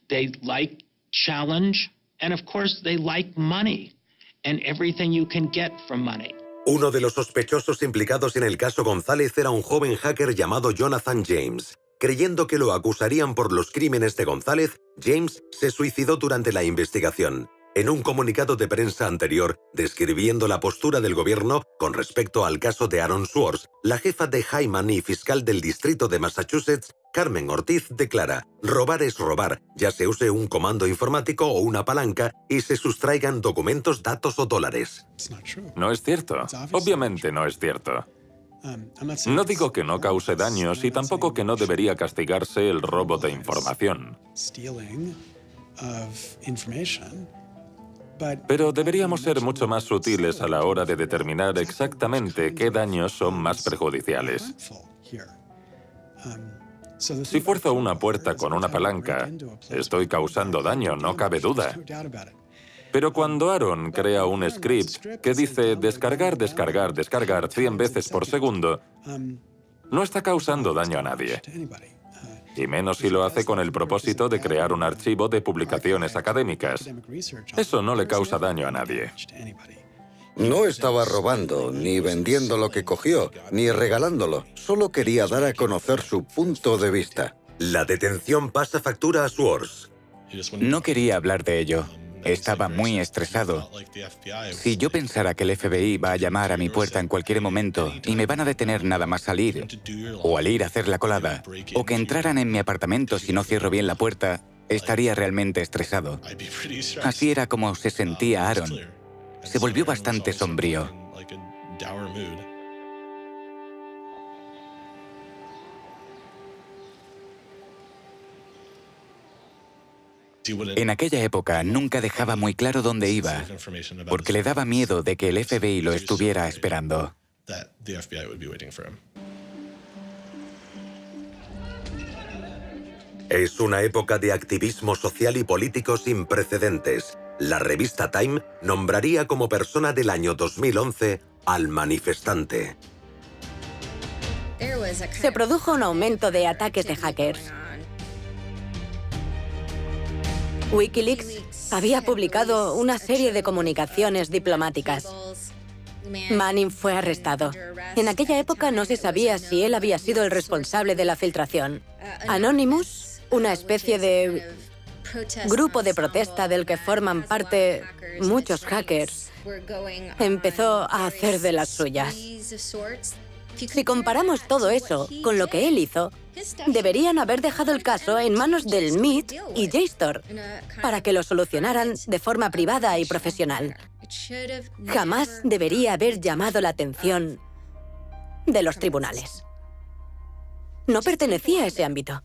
they like challenge, and of course they like money and everything you can get from money. Uno de los sospechosos implicados en el caso González era un joven hacker llamado Jonathan James. Creyendo que lo acusarían por los crímenes de González, James se suicidó durante la investigación. En un comunicado de prensa anterior, describiendo la postura del gobierno con respecto al caso de Aaron Swartz, la jefa de Hyman y fiscal del distrito de Massachusetts, Carmen Ortiz, declara: robar es robar, ya se use un comando informático o una palanca y se sustraigan documentos, datos o dólares. No es cierto. Obviamente no es cierto. No digo que no cause daños y tampoco que no debería castigarse el robo de información. Pero deberíamos ser mucho más sutiles a la hora de determinar exactamente qué daños son más perjudiciales. Si fuerzo una puerta con una palanca, estoy causando daño, no cabe duda. Pero cuando Aaron crea un script que dice descargar, descargar, descargar 100 veces por segundo, no está causando daño a nadie. Y menos si lo hace con el propósito de crear un archivo de publicaciones académicas. Eso no le causa daño a nadie. No estaba robando, ni vendiendo lo que cogió, ni regalándolo. Solo quería dar a conocer su punto de vista. La detención pasa factura a Swartz. No quería hablar de ello. Estaba muy estresado. Si yo pensara que el FBI va a llamar a mi puerta en cualquier momento y me van a detener nada más salir, o al ir a hacer la colada, o que entraran en mi apartamento si no cierro bien la puerta, estaría realmente estresado. Así era como se sentía Aaron. Se volvió bastante sombrío. En aquella época nunca dejaba muy claro dónde iba, porque le daba miedo de que el FBI lo estuviera esperando. Es una época de activismo social y político sin precedentes. La revista Time nombraría como persona del año 2011 al manifestante. Se produjo un aumento de ataques de hackers. Wikileaks había publicado una serie de comunicaciones diplomáticas. Manning fue arrestado. En aquella época no se sabía si él había sido el responsable de la filtración. Anonymous, una especie de grupo de protesta del que forman parte muchos hackers, empezó a hacer de las suyas. Si comparamos todo eso con lo que él hizo, deberían haber dejado el caso en manos del MIT y JSTOR para que lo solucionaran de forma privada y profesional. Jamás debería haber llamado la atención de los tribunales. No pertenecía a ese ámbito.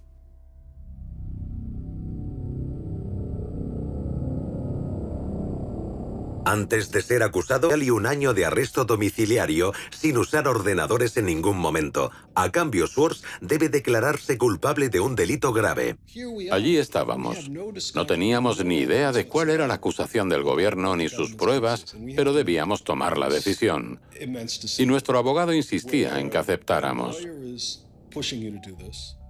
Antes de ser acusado, y 1 año de arresto domiciliario sin usar ordenadores en ningún momento. A cambio, Schwartz debe declararse culpable de un delito grave. Allí estábamos. No teníamos ni idea de cuál era la acusación del gobierno ni sus pruebas, pero debíamos tomar la decisión. Y nuestro abogado insistía en que aceptáramos.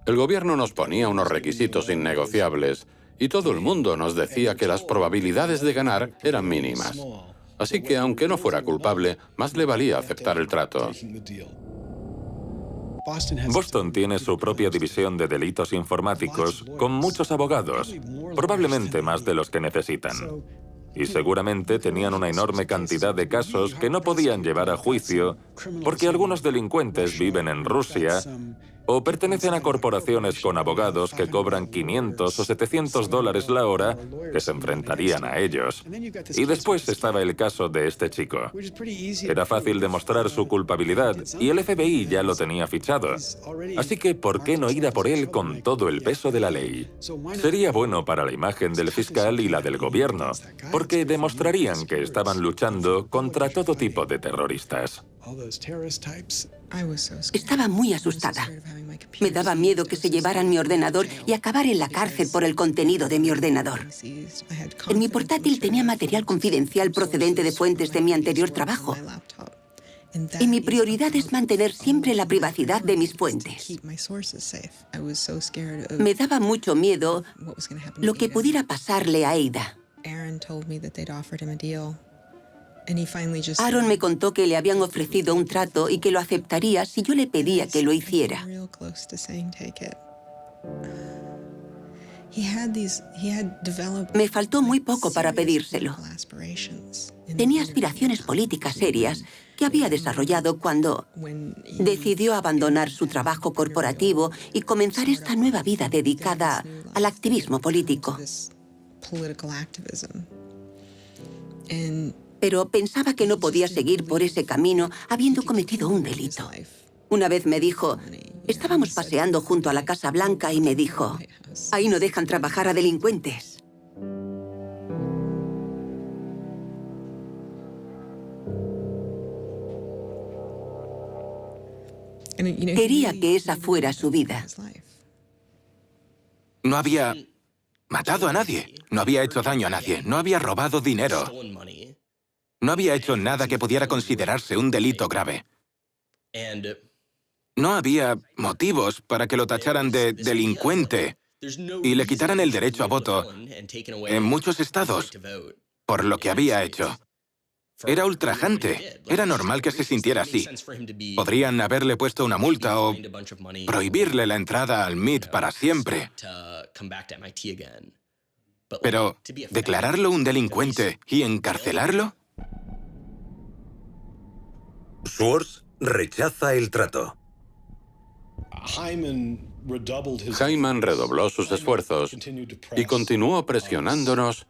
El gobierno nos ponía unos requisitos innegociables y todo el mundo nos decía que las probabilidades de ganar eran mínimas. Así que, aunque no fuera culpable, más le valía aceptar el trato. Boston tiene su propia división de delitos informáticos con muchos abogados, probablemente más de los que necesitan. Y seguramente tenían una enorme cantidad de casos que no podían llevar a juicio porque algunos delincuentes viven en Rusia o pertenecen a corporaciones con abogados que cobran 500 o 700 dólares la hora que se enfrentarían a ellos. Y después estaba el caso de este chico. Era fácil demostrar su culpabilidad y el FBI ya lo tenía fichado. Así que, ¿por qué no ir a por él con todo el peso de la ley? Sería bueno para la imagen del fiscal y la del gobierno, porque demostrarían que estaban luchando contra todo tipo de terroristas. Estaba muy asustada. Me daba miedo que se llevaran mi ordenador y acabar en la cárcel por el contenido de mi ordenador. En mi portátil tenía material confidencial procedente de fuentes de mi anterior trabajo. Y mi prioridad es mantener siempre la privacidad de mis fuentes. Me daba mucho miedo lo que pudiera pasarle a Ada. Aaron me contó que le habían ofrecido un trato y que lo aceptaría si yo le pedía que lo hiciera. Me faltó muy poco para pedírselo. Tenía aspiraciones políticas serias que había desarrollado cuando decidió abandonar su trabajo corporativo y comenzar esta nueva vida dedicada al activismo político. Pero pensaba que no podía seguir por ese camino habiendo cometido un delito. Una vez me dijo, estábamos paseando junto a la Casa Blanca y me dijo, ahí no dejan trabajar a delincuentes. Quería que esa fuera su vida. No había matado a nadie, no había hecho daño a nadie, no había robado dinero. No había hecho nada que pudiera considerarse un delito grave. No había motivos para que lo tacharan de delincuente y le quitaran el derecho a voto en muchos estados por lo que había hecho. Era ultrajante. Era normal que se sintiera así. Podrían haberle puesto una multa o prohibirle la entrada al MIT para siempre. Pero, ¿declararlo un delincuente y encarcelarlo? Schwartz rechaza el trato. Hyman redobló sus esfuerzos y continuó presionándonos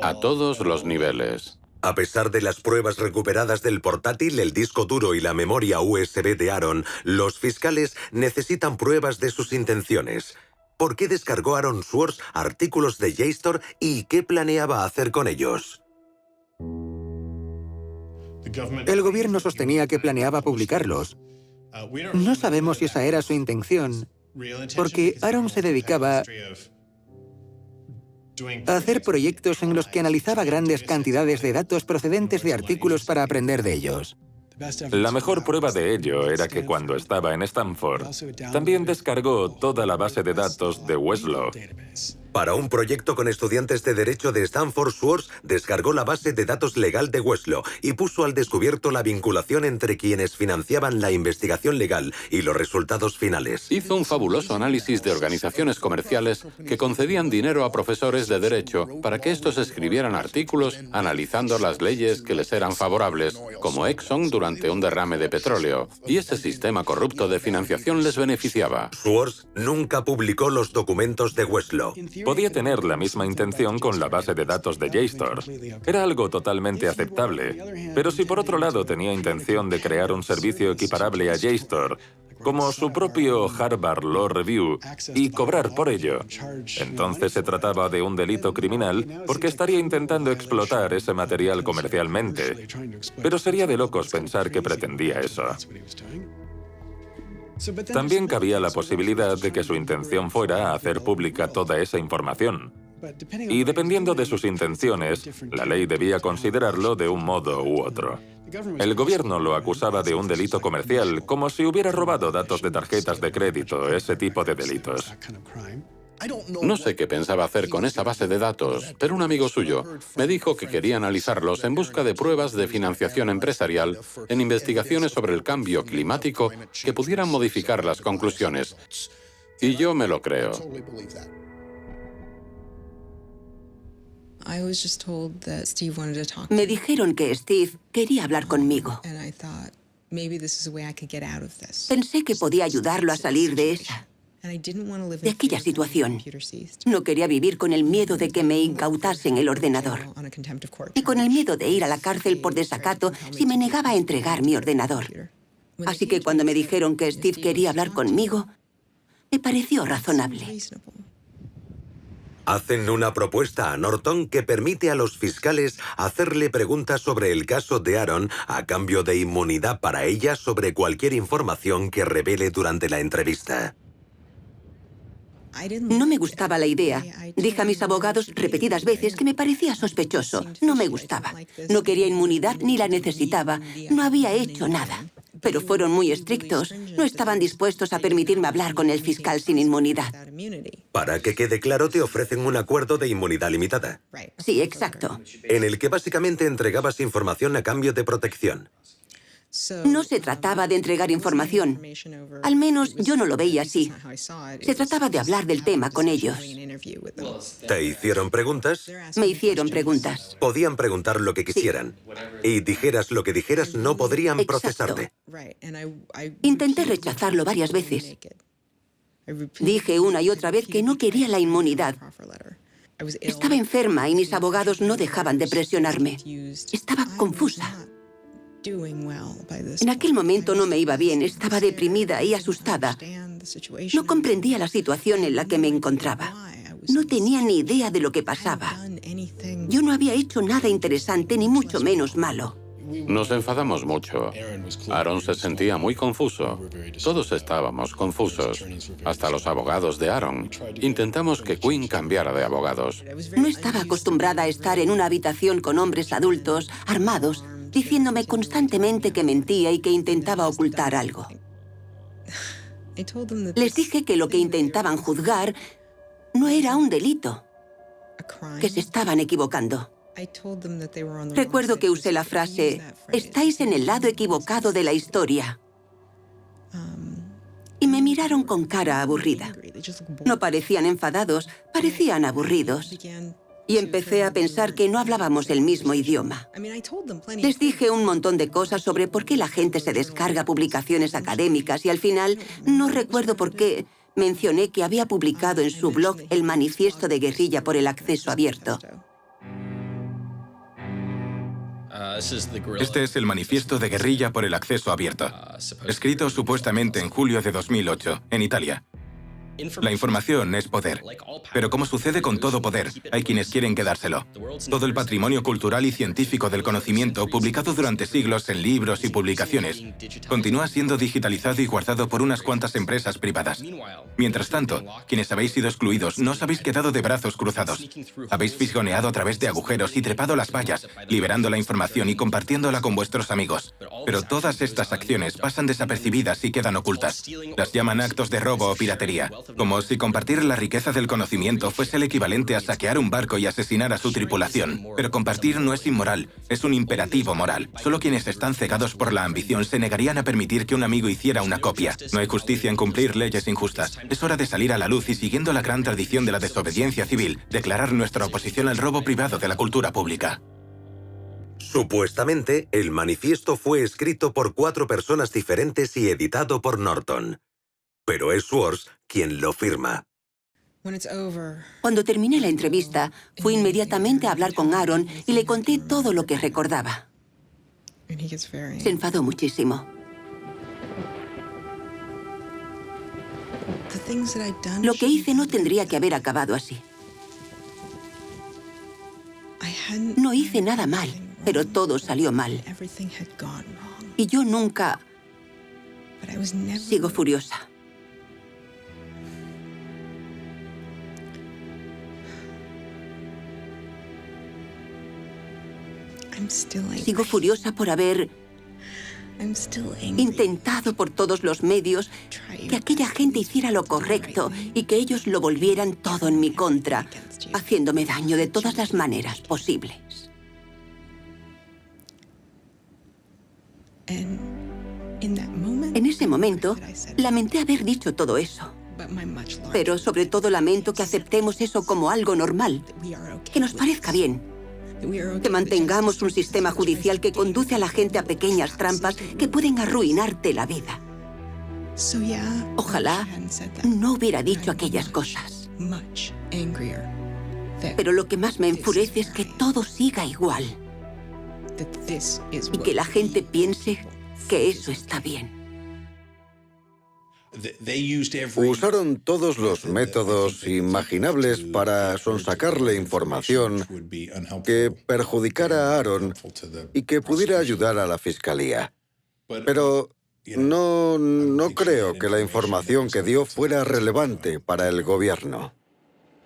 a todos los niveles. A pesar de las pruebas recuperadas del portátil, el disco duro y la memoria USB de Aaron, los fiscales necesitan pruebas de sus intenciones. ¿Por qué descargó Aaron Swartz artículos de JSTOR y qué planeaba hacer con ellos? El gobierno sostenía que planeaba publicarlos. No sabemos si esa era su intención, porque Aaron se dedicaba a hacer proyectos en los que analizaba grandes cantidades de datos procedentes de artículos para aprender de ellos. La mejor prueba de ello era que cuando estaba en Stanford, también descargó toda la base de datos de Westlaw. Para un proyecto con estudiantes de Derecho de Stanford, Schwartz descargó la base de datos legal de Westlaw y puso al descubierto la vinculación entre quienes financiaban la investigación legal y los resultados finales. Hizo un fabuloso análisis de organizaciones comerciales que concedían dinero a profesores de Derecho para que estos escribieran artículos analizando las leyes que les eran favorables, como Exxon durante un derrame de petróleo, y ese sistema corrupto de financiación les beneficiaba. Schwartz nunca publicó los documentos de Westlaw. Podía tener la misma intención con la base de datos de JSTOR. Era algo totalmente aceptable. Pero si por otro lado tenía intención de crear un servicio equiparable a JSTOR, como su propio Harvard Law Review, y cobrar por ello. Entonces se trataba de un delito criminal porque estaría intentando explotar ese material comercialmente. Pero sería de locos pensar que pretendía eso. También cabía la posibilidad de que su intención fuera hacer pública toda esa información. Y dependiendo de sus intenciones, la ley debía considerarlo de un modo u otro. El gobierno lo acusaba de un delito comercial, como si hubiera robado datos de tarjetas de crédito, ese tipo de delitos. No sé qué pensaba hacer con esa base de datos, pero un amigo suyo me dijo que quería analizarlos en busca de pruebas de financiación empresarial en investigaciones sobre el cambio climático que pudieran modificar las conclusiones. Y yo me lo creo. Me dijeron que Steve quería hablar conmigo. Pensé que podía ayudarlo a salir de aquella situación. No quería vivir con el miedo de que me incautasen el ordenador, y con el miedo de ir a la cárcel por desacato si me negaba a entregar mi ordenador. Así que cuando me dijeron que Steve quería hablar conmigo, me pareció razonable. Hacen una propuesta a Norton que permite a los fiscales hacerle preguntas sobre el caso de Aaron a cambio de inmunidad para ella sobre cualquier información que revele durante la entrevista. No me gustaba la idea. Dije a mis abogados repetidas veces que me parecía sospechoso. No me gustaba. No quería inmunidad ni la necesitaba. No había hecho nada. Pero fueron muy estrictos. No estaban dispuestos a permitirme hablar con el fiscal sin inmunidad. Para que quede claro, te ofrecen un acuerdo de inmunidad limitada. Sí, exacto. En el que básicamente entregabas información a cambio de protección. No se trataba de entregar información. Al menos yo no lo veía así. Se trataba de hablar del tema con ellos. ¿Te hicieron preguntas? Me hicieron preguntas. Podían preguntar lo que quisieran. Y dijeras lo que dijeras, no podrían procesarte. Intenté rechazarlo varias veces. Dije una y otra vez que no quería la inmunidad. Estaba enferma y mis abogados no dejaban de presionarme. Estaba confusa. En aquel momento no me iba bien, estaba deprimida y asustada. No comprendía la situación en la que me encontraba. No tenía ni idea de lo que pasaba. Yo no había hecho nada interesante, ni mucho menos malo. Nos enfadamos mucho. Aaron se sentía muy confuso. Todos estábamos confusos. Hasta los abogados de Aaron. Intentamos que Quinn cambiara de abogados. No estaba acostumbrada a estar en una habitación con hombres adultos, armados, diciéndome constantemente que mentía y que intentaba ocultar algo. Les dije que lo que intentaban juzgar no era un delito, que se estaban equivocando. Recuerdo que usé la frase, estáis en el lado equivocado de la historia. Y me miraron con cara aburrida. No parecían enfadados, parecían aburridos. Y empecé a pensar que no hablábamos el mismo idioma. Les dije un montón de cosas sobre por qué la gente se descarga publicaciones académicas y al final, no recuerdo por qué, mencioné que había publicado en su blog el manifiesto de guerrilla por el acceso abierto. Este es el manifiesto de guerrilla por el acceso abierto, escrito supuestamente en julio de 2008, en Italia. La información es poder, pero como sucede con todo poder, hay quienes quieren quedárselo. Todo el patrimonio cultural y científico del conocimiento, publicado durante siglos en libros y publicaciones, continúa siendo digitalizado y guardado por unas cuantas empresas privadas. Mientras tanto, quienes habéis sido excluidos no os habéis quedado de brazos cruzados. Habéis fisgoneado a través de agujeros y trepado las vallas, liberando la información y compartiéndola con vuestros amigos. Pero todas estas acciones pasan desapercibidas y quedan ocultas. Las llaman actos de robo o piratería. Como si compartir la riqueza del conocimiento fuese el equivalente a saquear un barco y asesinar a su tripulación. Pero compartir no es inmoral, es un imperativo moral. Solo quienes están cegados por la ambición se negarían a permitir que un amigo hiciera una copia. No hay justicia en cumplir leyes injustas. Es hora de salir a la luz y, siguiendo la gran tradición de la desobediencia civil, declarar nuestra oposición al robo privado de la cultura pública. Supuestamente, el manifiesto fue escrito por 4 personas diferentes y editado por Norton. Pero es Schwartz quien lo firma. Cuando terminé la entrevista, fui inmediatamente a hablar con Aaron y le conté todo lo que recordaba. Se enfadó muchísimo. Lo que hice no tendría que haber acabado así. No hice nada mal, pero todo salió mal. Y yo nunca... Sigo furiosa. Sigo furiosa por haber intentado por todos los medios que aquella gente hiciera lo correcto y que ellos lo volvieran todo en mi contra, haciéndome daño de todas las maneras posibles. En ese momento, lamenté haber dicho todo eso. Pero sobre todo lamento que aceptemos eso como algo normal, que nos parezca bien. Que mantengamos un sistema judicial que conduce a la gente a pequeñas trampas que pueden arruinarte la vida. Ojalá no hubiera dicho aquellas cosas. Pero lo que más me enfurece es que todo siga igual. Y que la gente piense que eso está bien. Usaron todos los métodos imaginables para sonsacarle información que perjudicara a Aaron y que pudiera ayudar a la fiscalía. Pero no creo que la información que dio fuera relevante para el gobierno.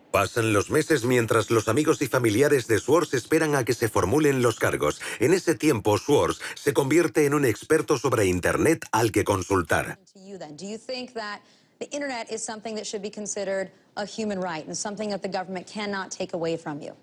Pasan los meses mientras los amigos y familiares de Schwartz esperan a que se formulen los cargos. En ese tiempo, Schwartz se convierte en un experto sobre Internet al que consultar. Do you think that the internet is something that should be considered a human right and something that the government cannot take away from you?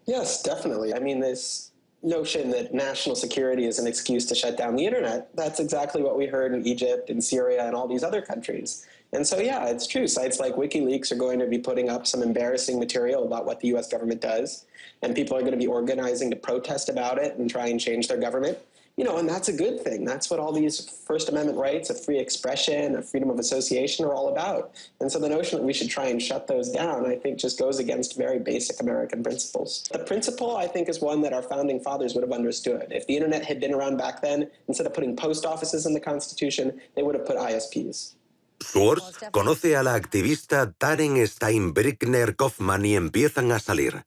Yes, definitely. I mean, this notion that national security is an excuse to shut down the internet, that's exactly what we heard in Egypt and Syria and all these other countries. And so, yeah, it's true. Sites like WikiLeaks are going to be putting up some embarrassing material about what the U.S. government does, and people are going to be organizing to protest about it and try and change their government. You know, and that's a good thing. That's what all these First Amendment rights of free expression, of freedom of association are all about. And so the notion that we should try and shut those down, I think, just goes against very basic American principles. The principle, I think, is one that our founding fathers would have understood. If the internet had been around back then, instead of putting post offices in the Constitution, they would have put ISPs. Schwartz conoce a la activista Taryn Steinbrückner Kaufman y empiezan a salir.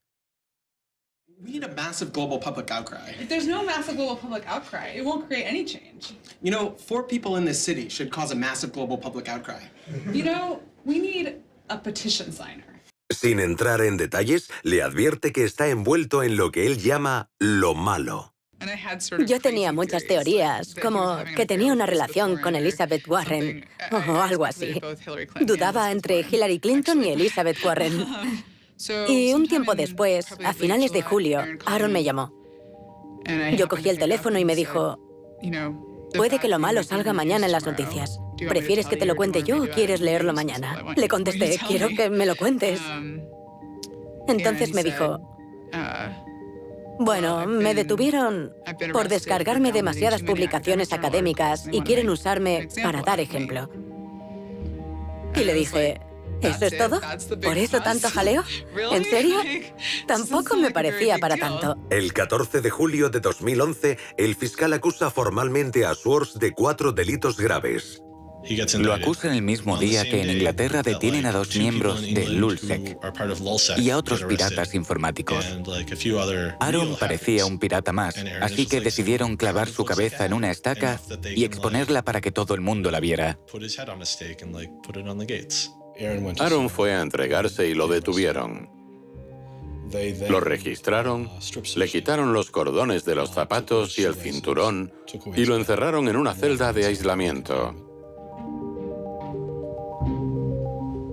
We need a massive global public outcry. If there's no massive global public outcry, it won't create any change. You know, 4 people in this city should cause a massive global public outcry. You know, we need a petition signer. Sin entrar en detalles, le advierte que está envuelto en lo que él llama lo malo. Yo tenía muchas teorías, como que tenía una relación con Elizabeth Warren, o algo así. Dudaba entre Hillary Clinton y Elizabeth Warren. Y un tiempo después, a finales de julio, Aaron me llamó. Yo cogí el teléfono y me dijo, puede que lo malo salga mañana en las noticias. ¿Prefieres que te lo cuente yo o quieres leerlo mañana? Le contesté, quiero que me lo cuentes. Entonces me dijo, bueno, me detuvieron por descargarme demasiadas publicaciones académicas y quieren usarme para dar ejemplo. Y le dije, ¿eso es todo? ¿Por eso tanto jaleo? ¿En serio? Tampoco me parecía para tanto. El 14 de julio de 2011, el fiscal acusa formalmente a Schwartz de 4 delitos graves. Lo acusan el mismo día que en Inglaterra detienen a 2 miembros de Lulzsec y a otros piratas informáticos. Aaron parecía un pirata más, así que decidieron clavar su cabeza en una estaca y exponerla para que todo el mundo la viera. Aaron fue a entregarse y lo detuvieron. Lo registraron, le quitaron los cordones de los zapatos y el cinturón y lo encerraron en una celda de aislamiento.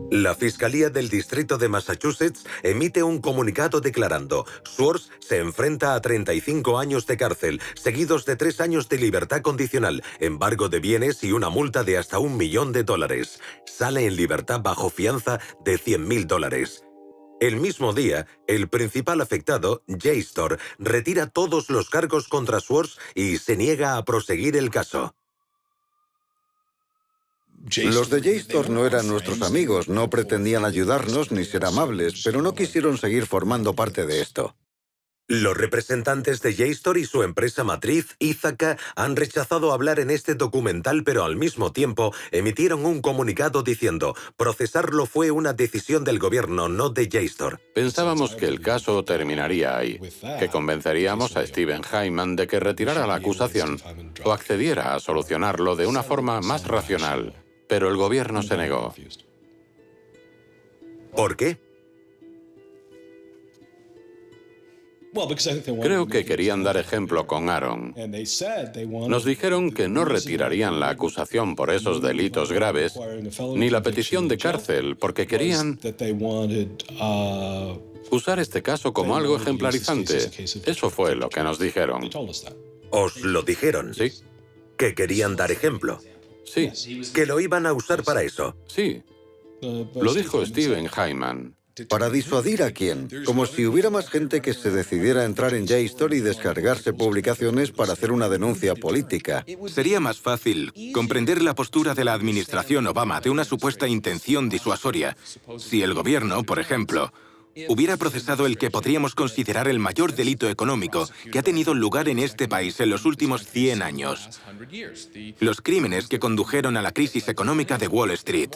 La Fiscalía del Distrito de Massachusetts emite un comunicado declarando: Schwartz se enfrenta a 35 años de cárcel, seguidos de 3 años de libertad condicional, embargo de bienes y una multa de hasta $1 millón. Sale en libertad bajo fianza de $100.000. El mismo día, el principal afectado, JSTOR, retira todos los cargos contra Schwartz y se niega a proseguir el caso. Los de JSTOR no eran nuestros amigos, no pretendían ayudarnos ni ser amables, pero no quisieron seguir formando parte de esto. Los representantes de JSTOR y su empresa matriz, Ithaca, han rechazado hablar en este documental, pero al mismo tiempo emitieron un comunicado diciendo: procesarlo fue una decisión del gobierno, no de JSTOR. Pensábamos que el caso terminaría ahí, que convenceríamos a Steven Hyman de que retirara la acusación o accediera a solucionarlo de una forma más racional, pero el gobierno se negó. ¿Por qué? Creo que querían dar ejemplo con Aaron. Nos dijeron que no retirarían la acusación por esos delitos graves, ni la petición de cárcel, porque querían usar este caso como algo ejemplarizante. Eso fue lo que nos dijeron. ¿Os lo dijeron? Sí. ¿Que querían dar ejemplo? Sí. ¿Que lo iban a usar para eso? Sí. Lo dijo Steven Hyman. ¿Para disuadir a quién? Como si hubiera más gente que se decidiera a entrar en JSTOR y descargarse publicaciones para hacer una denuncia política. Sería más fácil comprender la postura de la administración Obama de una supuesta intención disuasoria si el gobierno, por ejemplo, hubiera procesado el que podríamos considerar el mayor delito económico que ha tenido lugar en este país en los últimos 100 años. Los crímenes que condujeron a la crisis económica de Wall Street.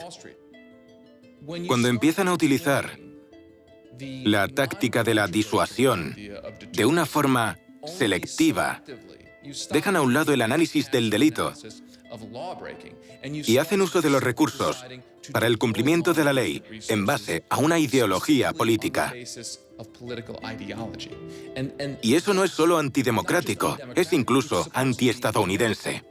Cuando empiezan a utilizar la táctica de la disuasión de una forma selectiva, dejan a un lado el análisis del delito y hacen uso de los recursos para el cumplimiento de la ley en base a una ideología política. Y eso no es solo antidemocrático, es incluso antiestadounidense.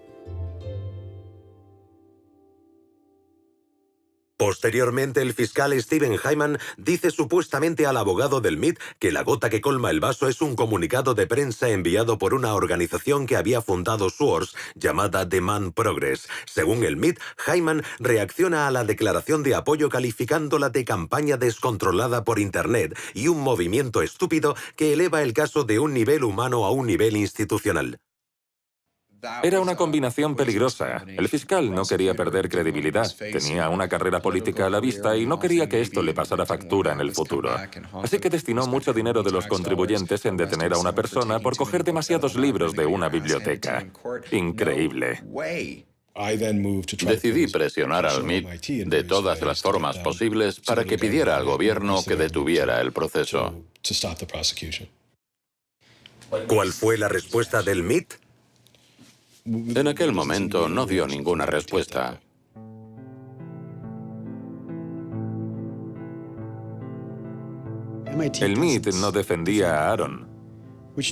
Posteriormente, el fiscal Steven Hyman dice supuestamente al abogado del MIT que la gota que colma el vaso es un comunicado de prensa enviado por una organización que había fundado Swords llamada Demand Progress. Según el MIT, Hyman reacciona a la declaración de apoyo calificándola de campaña descontrolada por Internet y un movimiento estúpido que eleva el caso de un nivel humano a un nivel institucional. Era una combinación peligrosa. El fiscal no quería perder credibilidad, tenía una carrera política a la vista y no quería que esto le pasara factura en el futuro. Así que destinó mucho dinero de los contribuyentes en detener a una persona por coger demasiados libros de una biblioteca. Increíble. Decidí presionar al MIT de todas las formas posibles para que pidiera al gobierno que detuviera el proceso. ¿Cuál fue la respuesta del MIT? En aquel momento no dio ninguna respuesta. El MIT no defendía a Aaron,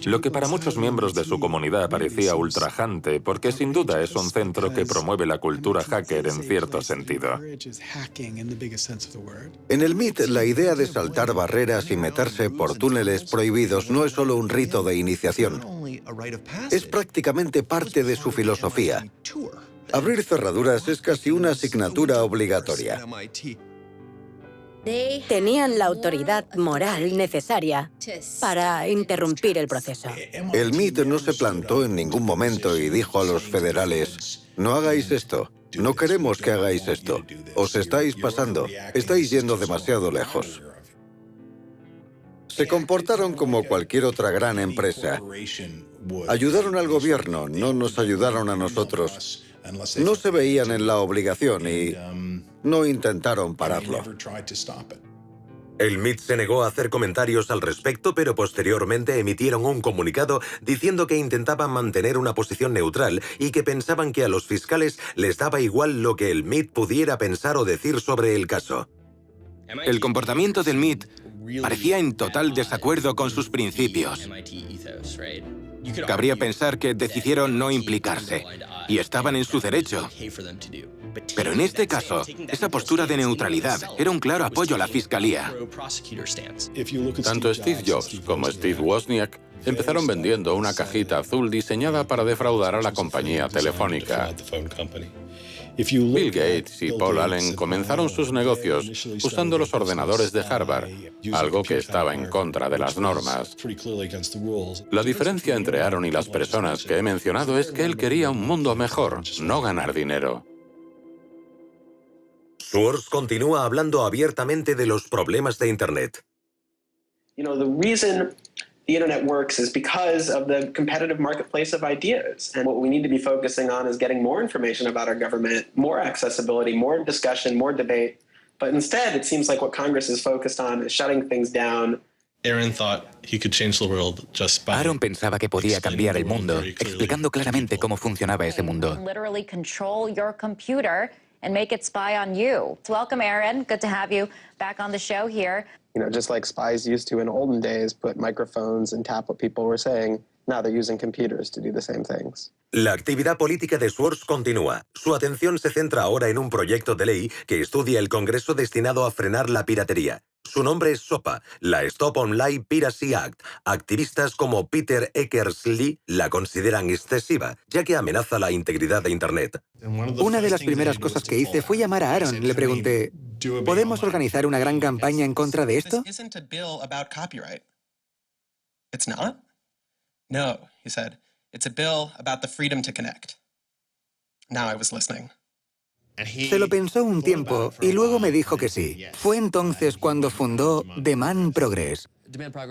lo que para muchos miembros de su comunidad parecía ultrajante, porque sin duda es un centro que promueve la cultura hacker en cierto sentido. En el MIT, la idea de saltar barreras y meterse por túneles prohibidos no es solo un rito de iniciación. Es prácticamente parte de su filosofía. Abrir cerraduras es casi una asignatura obligatoria. Tenían la autoridad moral necesaria para interrumpir el proceso. El MIT no se plantó en ningún momento y dijo a los federales: no hagáis esto, no queremos que hagáis esto, os estáis pasando, estáis yendo demasiado lejos. Se comportaron como cualquier otra gran empresa. Ayudaron al gobierno, no nos ayudaron a nosotros. No se veían en la obligación y no intentaron pararlo. El MIT se negó a hacer comentarios al respecto, pero posteriormente emitieron un comunicado diciendo que intentaban mantener una posición neutral y que pensaban que a los fiscales les daba igual lo que el MIT pudiera pensar o decir sobre el caso. El comportamiento del MIT parecía en total desacuerdo con sus principios. Cabría pensar que decidieron no implicarse, y estaban en su derecho. Pero en este caso, esa postura de neutralidad era un claro apoyo a la fiscalía. Tanto Steve Jobs como Steve Wozniak empezaron vendiendo una cajita azul diseñada para defraudar a la compañía telefónica. Bill Gates y Paul Allen comenzaron sus negocios usando los ordenadores de Harvard, algo que estaba en contra de las normas. La diferencia entre Aaron y las personas que he mencionado es que él quería un mundo mejor, no ganar dinero. Swords continúa hablando abiertamente de los problemas de Internet. the internet works is because of the competitive marketplace of ideas. And what we need to be focusing on is getting more information about our government, more accessibility, more discussion, more debate. But instead, it seems like what Congress is focused on is shutting things down. Aaron pensaba que podía cambiar el mundo, explicando claramente cómo funcionaba ese mundo. Literally control your computer and make it spy on you. Welcome, Aaron. Good to have you back on the show here. You know, just like spies used to in olden days put microphones and tap what people were saying, now they're using computers to do the same things. La actividad política de Swartz continúa. Su atención se centra ahora en un proyecto de ley que estudia el Congreso destinado a frenar la piratería. Su nombre es SOPA, la Stop Online Piracy Act. Activistas como Peter Eckersley la consideran excesiva, ya que amenaza la integridad de Internet. Una de las primeras cosas que hice fue llamar a Aaron. Le pregunté, ¿podemos organizar una gran campaña en contra de esto? This isn't a bill about copyright. It's not? No, he said. It's a bill about the freedom to connect. Now I was listening. Se lo pensó un tiempo y luego me dijo que sí. Fue entonces cuando fundó Demand Progress.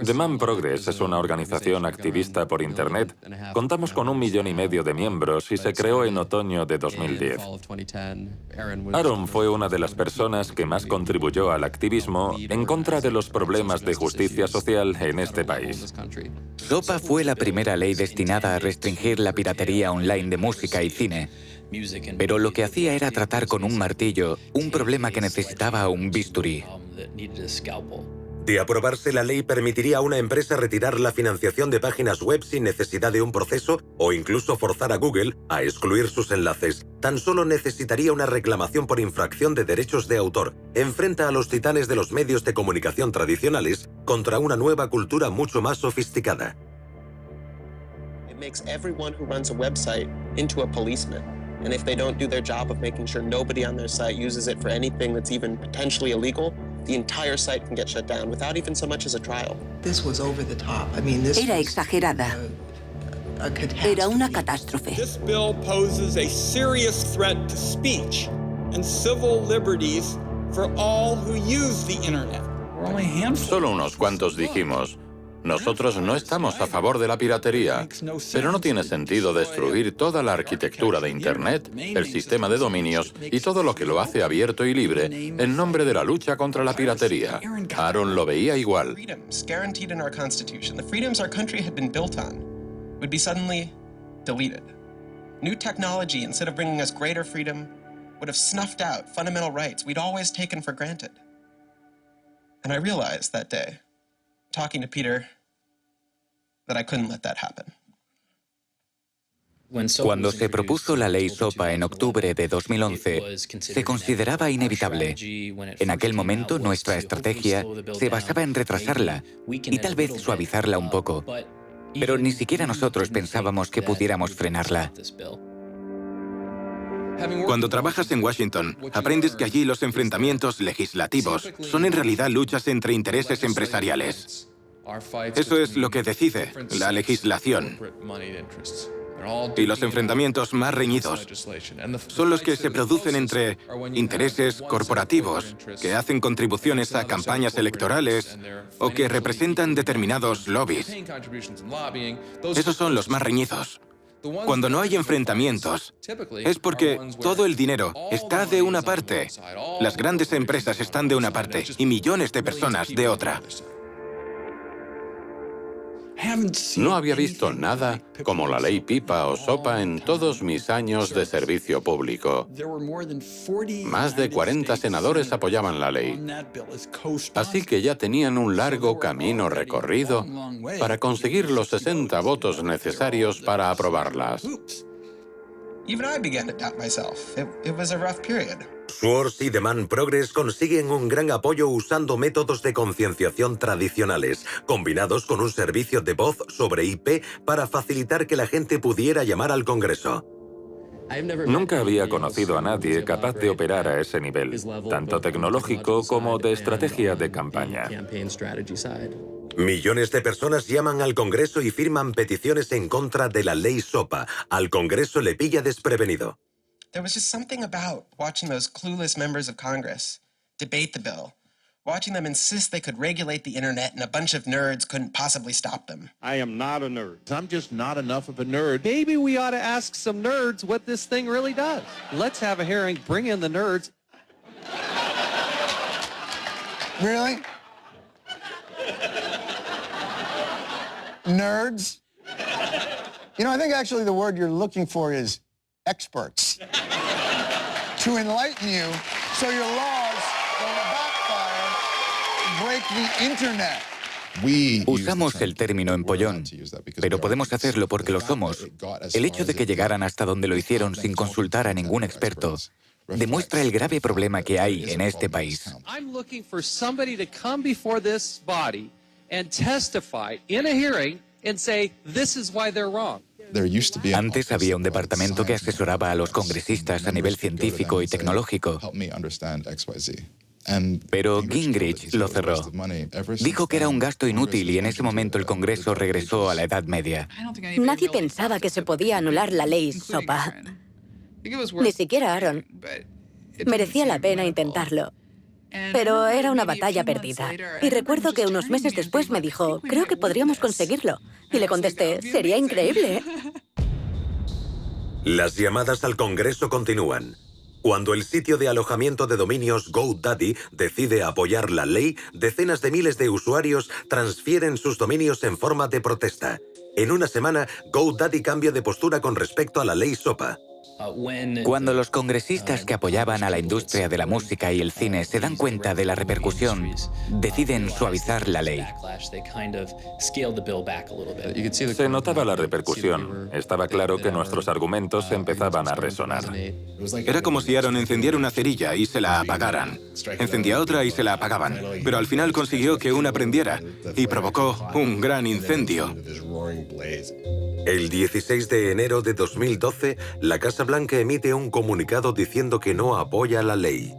Demand Progress es una organización activista por Internet. Contamos con 1,5 millones de miembros y se creó en otoño de 2010. Aaron fue una de las personas que más contribuyó al activismo en contra de los problemas de justicia social en este país. SOPA fue la primera ley destinada a restringir la piratería online de música y cine. Pero lo que hacía era tratar con un martillo un problema que necesitaba un bisturí. De aprobarse la ley, permitiría a una empresa retirar la financiación de páginas web sin necesidad de un proceso o incluso forzar a Google a excluir sus enlaces. Tan solo necesitaría una reclamación por infracción de derechos de autor. Enfrenta a los titanes de los medios de comunicación tradicionales contra una nueva cultura mucho más sofisticada. It makes everyone who runs a website into a policeman. And if they don't do their job of making sure nobody on their site uses it for anything that's even potentially illegal, the entire site can get shut down without even so much as a trial. This was over the top. I mean, this Era exagerada. Era una catástrofe. This bill poses a serious threat to speech and civil liberties for all who use the internet. Solo unos cuantos dijimos, nosotros no estamos a favor de la piratería, pero no tiene sentido destruir toda la arquitectura de Internet, el sistema de dominios y todo lo que lo hace abierto y libre en nombre de la lucha contra la piratería. Aaron lo veía igual. Freedoms guaranteed in our Constitution, the freedoms our country had been built on, would be suddenly deleted. New technology, instead of bringing us greater freedom, would have snuffed out fundamental rights we'd always taken for granted. And I realized that day, talking to Peter, that I couldn't let that happen. Cuando se propuso la ley SOPA en octubre de 2011, se consideraba inevitable. En aquel momento, nuestra estrategia se basaba en retrasarla y tal vez suavizarla un poco. Pero ni siquiera nosotros pensábamos que pudiéramos frenarla. Cuando trabajas en Washington, aprendes que allí los enfrentamientos legislativos son en realidad luchas entre intereses empresariales. Eso es lo que decide la legislación. Y los enfrentamientos más reñidos son los que se producen entre intereses corporativos que hacen contribuciones a campañas electorales o que representan determinados lobbies. Esos son los más reñidos. Cuando no hay enfrentamientos, es porque todo el dinero está de una parte, las grandes empresas están de una parte y millones de personas de otra. No había visto nada como la ley PIPA o SOPA en todos mis años de servicio público. Más de 40 senadores apoyaban la ley. Así que ya tenían un largo camino recorrido para conseguir los 60 votos necesarios para aprobarlas. Even I began to doubt myself. It was a rough period. Swartz y Demand Progress consiguen un gran apoyo usando métodos de concienciación tradicionales, combinados con un servicio de voz sobre IP para facilitar que la gente pudiera llamar al Congreso. Nunca había conocido a nadie capaz de operar a ese nivel, tanto tecnológico como de estrategia de campaña. Millones de personas llaman al Congreso y firman peticiones en contra de la ley SOPA. Al Congreso le pilla desprevenido. There was just something about watching those clueless members of Congress debate the bill watching them insist they could regulate the internet and a bunch of nerds couldn't possibly stop them. I am not a nerd. I'm just not enough of a nerd. Maybe we ought to ask some nerds what this thing really does. Let's have a hearing, bring in the nerds. Really? Nerds? You know, I think actually the word you're looking for is experts. To enlighten you so your laws don't backfire, break the internet. Usamos el término empollón, pero podemos hacerlo porque lo somos. El hecho de que llegaran hasta donde lo hicieron sin consultar a ningún experto demuestra el grave problema que hay en este país. I'm looking for somebody to come before this body and testify in a hearing and say this is why they're wrong. Antes había un departamento que asesoraba a los congresistas a nivel científico y tecnológico. Pero Gingrich lo cerró. Dijo que era un gasto inútil y en ese momento el Congreso regresó a la Edad Media. Nadie pensaba que se podía anular la ley SOPA. Ni siquiera Aaron. Merecía la pena intentarlo. Pero era una batalla perdida. Y recuerdo que unos meses después me dijo, creo que podríamos conseguirlo. Y le contesté, sería increíble. Las llamadas al Congreso continúan. Cuando el sitio de alojamiento de dominios GoDaddy decide apoyar la ley, decenas de miles de usuarios transfieren sus dominios en forma de protesta. En una semana, GoDaddy cambia de postura con respecto a la ley SOPA. Cuando los congresistas que apoyaban a la industria de la música y el cine se dan cuenta de la repercusión, deciden suavizar la ley. Se notaba la repercusión. Estaba claro que nuestros argumentos empezaban a resonar. Era como si Aaron encendiera una cerilla y se la apagaran. Encendía otra y se la apagaban. Pero al final consiguió que una prendiera y provocó un gran incendio. El 16 de enero de 2012, la Casa Blanca emite un comunicado diciendo que no apoya la ley.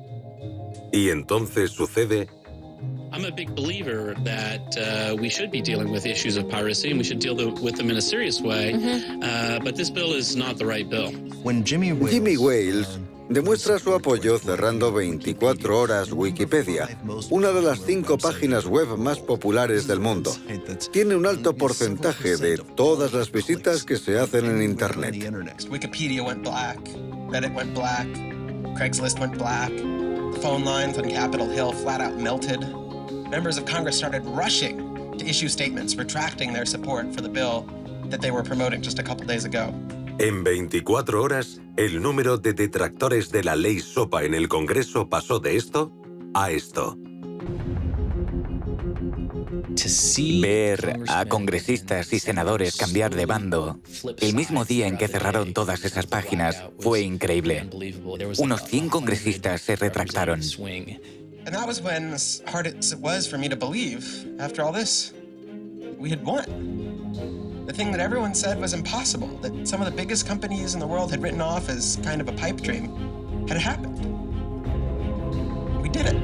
Y entonces sucede... I'm a big believer that we should be dealing with issues of piracy and we should deal with them in a serious way, but this bill is not the right bill. Jimmy Wales demuestra su apoyo cerrando 24 horas Wikipedia, una de las 5 páginas web más populares del mundo. Tiene un alto porcentaje de todas las visitas que se hacen en Internet. Wikipedia went black, Reddit went black, Craigslist went black, the phone lines on Capitol Hill flat out melted. Members of Congress started rushing to issue statements retracting their support for the bill that they were promoting just a couple days ago. En 24 horas, el número de detractores de la ley SOPA en el Congreso pasó de esto a esto. Ver a congresistas y senadores cambiar de bando el mismo día en que cerraron todas esas páginas fue increíble. Unos 100 congresistas se retractaron. And that was when, as hard as it was for me to believe, after all this, we had won. The thing that everyone said was impossible, that some of the biggest companies in the world had written off as kind of a pipe dream, had happened. We did it.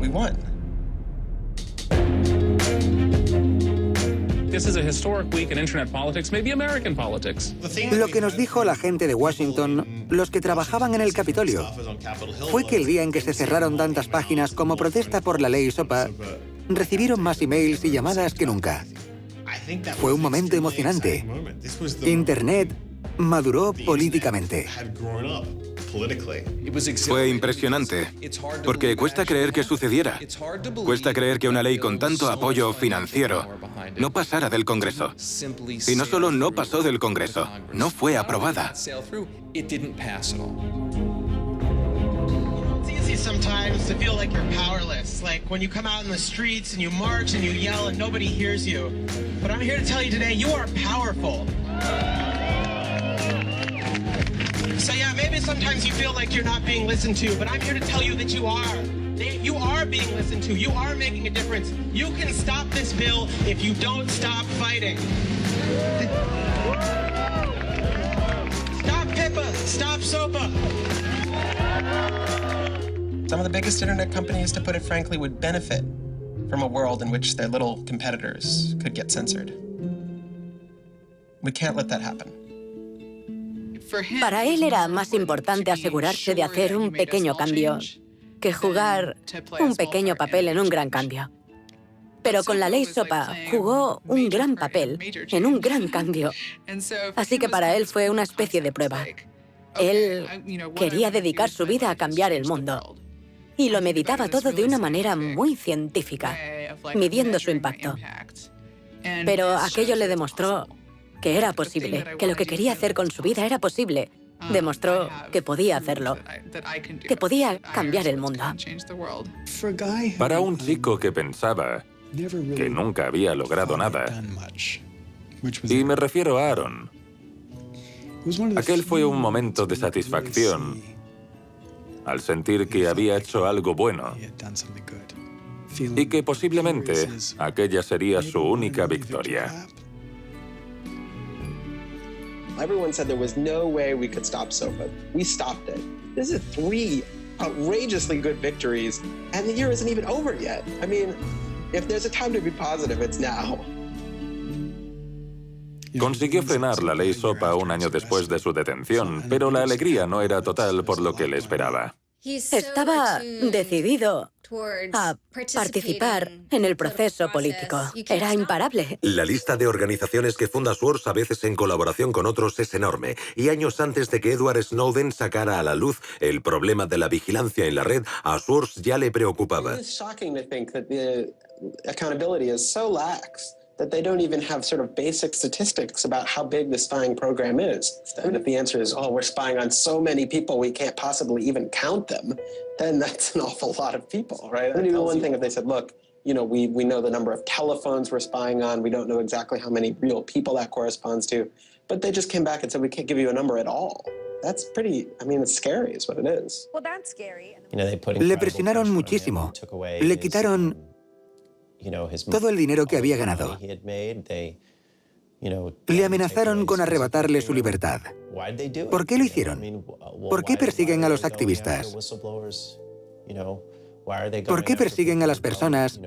We won. This is a historic week in internet politics, maybe American politics. Lo que nos dijo la gente de Washington, los que trabajaban en el Capitolio, fue que el día en que se cerraron tantas páginas como protesta por la ley SOPA, recibieron más emails y llamadas que nunca. Fue un momento emocionante. Internet maduró políticamente. Fue impresionante, porque cuesta creer que sucediera. Cuesta creer que una ley con tanto apoyo financiero no pasara del Congreso. Y no solo no pasó del Congreso, no fue aprobada. Sometimes to feel like you're powerless, like when you come out in the streets and you march and you yell and nobody hears you. But I'm here to tell you today, you are powerful. So yeah, maybe sometimes you feel like you're not being listened to, but I'm here to tell you that you are. You are being listened to. You are making a difference. You can stop this bill if you don't stop fighting. Stop PIPA. Stop SOPA. Some of the biggest internet companies, to put it frankly, would benefit from a world in which their little competitors could get censored. We can't let that happen. Para él era más importante asegurarse de hacer un pequeño cambio que jugar un pequeño papel en un gran cambio. Pero con la ley SOPA jugó un gran papel en un gran cambio. Así que para él fue una especie de prueba. Él quería dedicar su vida a cambiar el mundo. Y lo meditaba todo de una manera muy científica, midiendo su impacto. Pero aquello le demostró que era posible, que lo que quería hacer con su vida era posible. Demostró que podía hacerlo, que podía cambiar el mundo. Para un chico que pensaba que nunca había logrado nada, y me refiero a Aaron, aquel fue un momento de satisfacción al sentir que había hecho algo bueno y que posiblemente aquella sería su única victoria. Everyone said there was no way we could stop SOPA. We stopped it. This is 3 outrageously good victories, and the year isn't even over yet. I mean, if there's a time to be positive, it's now. Consiguió frenar la ley SOPA un año después de su detención, pero la alegría no era total por lo que le esperaba. Estaba decidido a participar en el proceso político. Era imparable. La lista de organizaciones que funda Swords, a veces en colaboración con otros, es enorme. Y años antes de que Edward Snowden sacara a la luz el problema de la vigilancia en la red, a Swords ya le preocupaba. It's shocking to think that the accountability is so lax that they don't even have sort of basic statistics about how big the spying program is. And if the answer is, oh, we're spying on so many people we can't possibly even count them, then that's an awful lot of people, right? And one thing if they said, look, you know, we know the number of telephones we're spying on, we don't know exactly how many real people that corresponds to, but they just came back and said, we can't give you a number at all. That's pretty, I mean, it's scary is what it is. Well, that's scary. Le presionaron muchísimo. Le quitaron todo el dinero que había ganado. Le amenazaron con arrebatarle su libertad. ¿Por qué lo hicieron? ¿Por qué persiguen a los activistas? ¿Por qué persiguen a las personas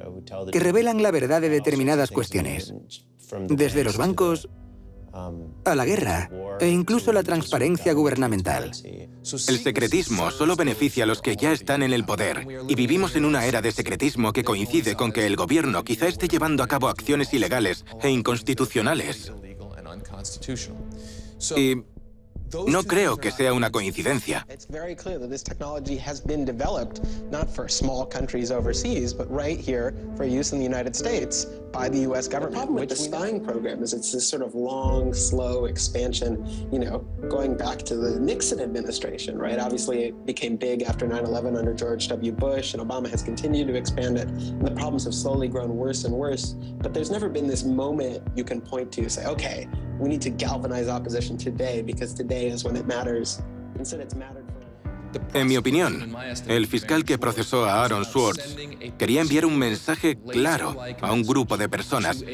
que revelan la verdad de determinadas cuestiones? Desde los bancos a la guerra e incluso la transparencia gubernamental. El secretismo solo beneficia a los que ya están en el poder, y vivimos en una era de secretismo que coincide con que el gobierno quizá esté llevando a cabo acciones ilegales e inconstitucionales. Y no creo que sea una coincidencia. It's very clear that this technology has been developed not for small countries overseas, but right here for use in the United States by the U.S. government. The problem with the spying program is it's this sort of long, slow expansion, you know, going back to the Nixon administration, right? Obviously, it became big after 9/11 under George W. Bush, and Obama has continued to expand it, and the problems have slowly grown worse and worse. But there's never been this moment you can point to, say, okay, we need to galvanize opposition today because today is when it matters. Instead, it's mattered for... En mi opinión, el fiscal que procesó a Aaron Swartz quería enviar un mensaje claro a un grupo de personas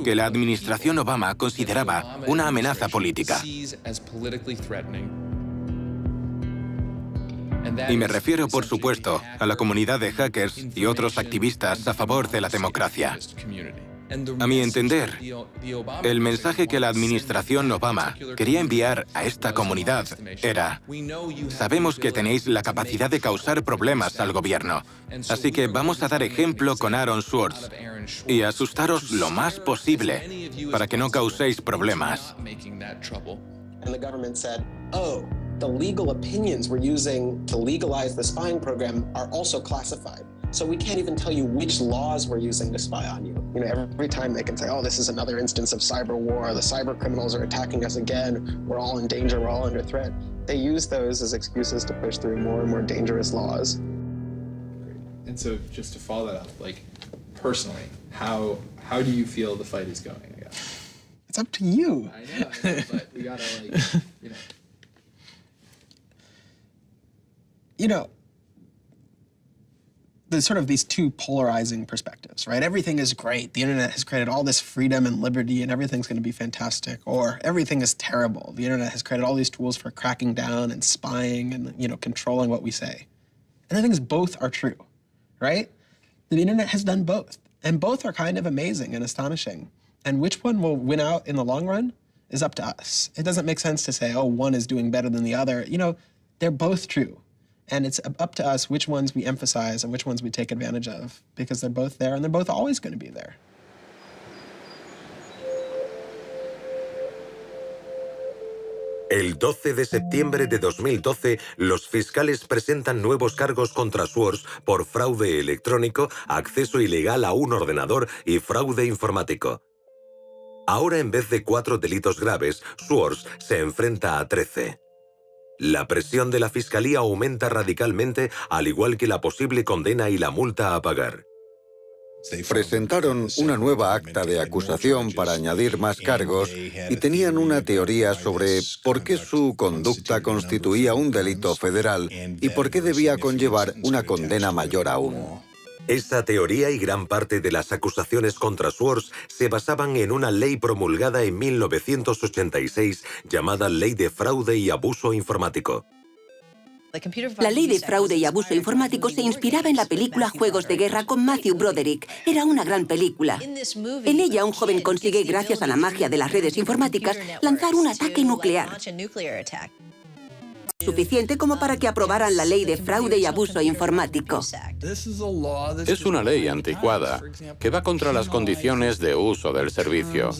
que la administración Obama consideraba una amenaza política. Y me refiero, por supuesto, a la comunidad de hackers y otros activistas a favor de la democracia. A mi entender, el mensaje que la administración Obama quería enviar a esta comunidad era: sabemos que tenéis la capacidad de causar problemas al gobierno, así que vamos a dar ejemplo con Aaron Swartz y asustaros lo más posible para que no causéis problemas. And the government said, oh, the legal opinions we're using to legalize the spying program are also classified. So we can't even tell you which laws we're using to spy on you. You know, every time they can say, oh, this is another instance of cyber war, the cyber criminals are attacking us again, we're all in danger, we're all under threat. They use those as excuses to push through more and more dangerous laws. And so just to follow that up, like, personally, how do you feel the fight is going, I guess? It's up to you. I know, but we gotta, like, you know. You know, there's sort of these two polarizing perspectives, right? Everything is great. The internet has created all this freedom and liberty and everything's going to be fantastic. Or everything is terrible. The internet has created all these tools for cracking down and spying and, you know, controlling what we say. And I think both are true, right? The internet has done both. And both are kind of amazing and astonishing. And which one will win out in the long run is up to us. It doesn't make sense to say, oh, one is doing better than the other. You know, they're both true. And it's up to us which ones we emphasize and which ones we take advantage of, because they're both there and they're both always going to be there. El 12 de septiembre de 2012, los fiscales presentan nuevos cargos contra Swords por fraude electrónico, acceso ilegal a un ordenador y fraude informático. Ahora, en vez de 4 delitos graves, Swords se enfrenta a 13. La presión de la fiscalía aumenta radicalmente, al igual que la posible condena y la multa a pagar. Presentaron una nueva acta de acusación para añadir más cargos y tenían una teoría sobre por qué su conducta constituía un delito federal y por qué debía conllevar una condena mayor aún. Esa teoría y gran parte de las acusaciones contra Swords se basaban en una ley promulgada en 1986 llamada Ley de Fraude y Abuso Informático. La ley de fraude y abuso informático se inspiraba en la película Juegos de Guerra con Matthew Broderick. Era una gran película. En ella, un joven consigue, gracias a la magia de las redes informáticas, lanzar un ataque nuclear. Suficiente como para que aprobaran la ley de fraude y abuso informático. Es una ley anticuada que va contra las condiciones de uso del servicio.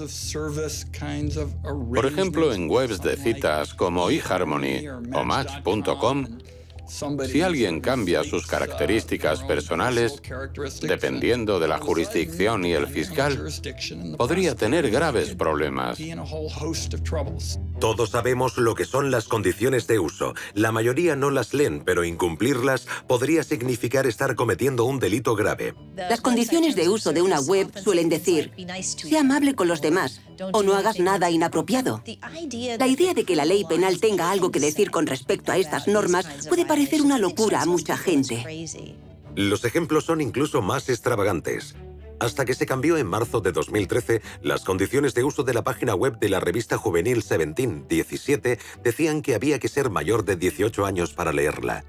Por ejemplo, en webs de citas como eHarmony o Match.com, si alguien cambia sus características personales, dependiendo de la jurisdicción y el fiscal, podría tener graves problemas. Todos sabemos lo que son las condiciones de uso. La mayoría no las leen, pero incumplirlas podría significar estar cometiendo un delito grave. Las condiciones de uso de una web suelen decir: sea amable con los demás o no hagas nada inapropiado. La idea de que la ley penal tenga algo que decir con respecto a estas normas puede parecer una locura a mucha gente. Los ejemplos son incluso más extravagantes. Hasta que se cambió en marzo de 2013, las condiciones de uso de la página web de la revista juvenil 17 decían que había que ser mayor de 18 años para leerla.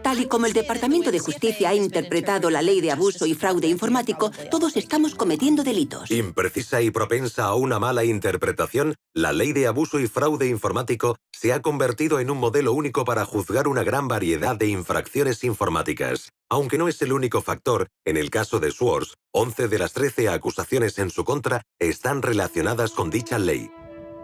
Tal y como el Departamento de Justicia ha interpretado la ley de abuso y fraude informático, todos estamos cometiendo delitos. Imprecisa y propensa a una mala interpretación, la ley de abuso y fraude informático se ha convertido en un modelo único para juzgar una gran variedad de infracciones informáticas. Aunque no es el único factor, en el caso de Swords, 11 de las 13 acusaciones en su contra están relacionadas con dicha ley.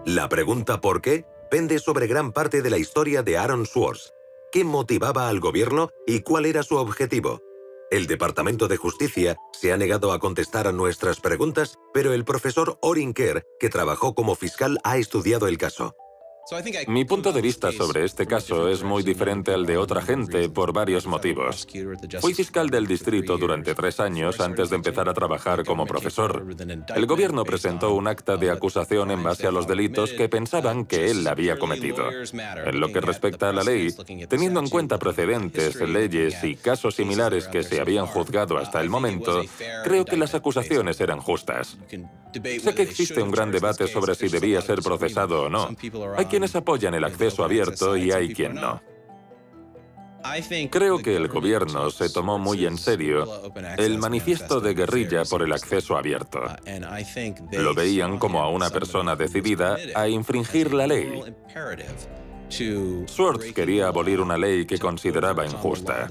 La pregunta ¿por qué? Pende sobre gran parte de la historia de Aaron Swords. ¿Qué motivaba al gobierno y cuál era su objetivo? El Departamento de Justicia se ha negado a contestar a nuestras preguntas, pero el profesor Orin Kerr, que trabajó como fiscal, ha estudiado el caso. Mi punto de vista sobre este caso es muy diferente al de otra gente por varios motivos. Fui fiscal del distrito durante 3 años antes de empezar a trabajar como profesor. El gobierno presentó un acta de acusación en base a los delitos que pensaban que él había cometido. En lo que respecta a la ley, teniendo en cuenta precedentes, leyes y casos similares que se habían juzgado hasta el momento, creo que las acusaciones eran justas. Sé que existe un gran debate sobre si debía ser procesado o no. Hay quienes apoyan el acceso abierto y hay quien no. Creo que el gobierno se tomó muy en serio el manifiesto de guerrilla por el acceso abierto. Lo veían como a una persona decidida a infringir la ley. Swords quería abolir una ley que consideraba injusta.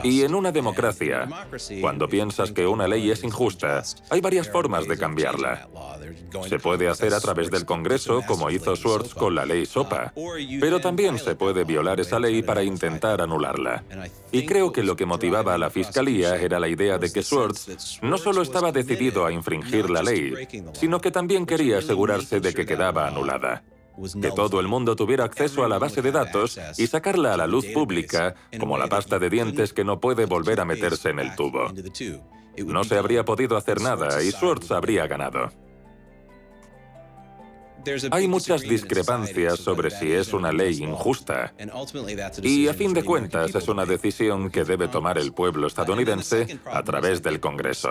Y en una democracia, cuando piensas que una ley es injusta, hay varias formas de cambiarla. Se puede hacer a través del Congreso, como hizo Swords con la ley SOPA, pero también se puede violar esa ley para intentar anularla. Y creo que lo que motivaba a la Fiscalía era la idea de que Swords no solo estaba decidido a infringir la ley, sino que también quería asegurarse de que quedaba anulada. Que todo el mundo tuviera acceso a la base de datos y sacarla a la luz pública, como la pasta de dientes que no puede volver a meterse en el tubo. No se habría podido hacer nada y Swords habría ganado. Hay muchas discrepancias sobre si es una ley injusta. Y a fin de cuentas es una decisión que debe tomar el pueblo estadounidense a través del Congreso.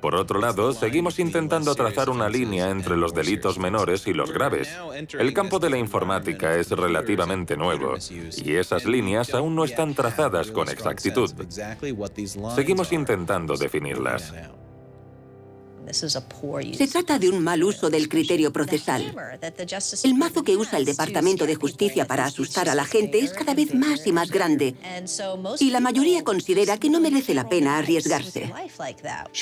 Por otro lado, seguimos intentando trazar una línea entre los delitos menores y los graves. El campo de la informática es relativamente nuevo y esas líneas aún no están trazadas con exactitud. Seguimos intentando definirlas. Se trata de un mal uso del criterio procesal. El mazo que usa el Departamento de Justicia para asustar a la gente es cada vez más y más grande. Y la mayoría considera que no merece la pena arriesgarse.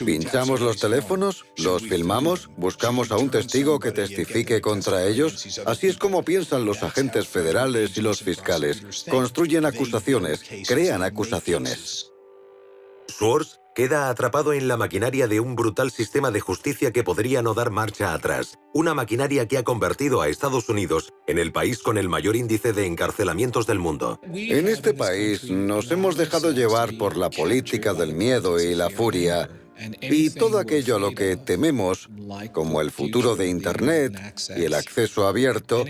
Pinchamos los teléfonos, los filmamos, buscamos a un testigo que testifique contra ellos. Así es como piensan los agentes federales y los fiscales. Construyen acusaciones, crean acusaciones. Schwartz queda atrapado en la maquinaria de un brutal sistema de justicia que podría no dar marcha atrás. Una maquinaria que ha convertido a Estados Unidos en el país con el mayor índice de encarcelamientos del mundo. En este país nos hemos dejado llevar por la política del miedo y la furia. Y todo aquello a lo que tememos, como el futuro de Internet y el acceso abierto,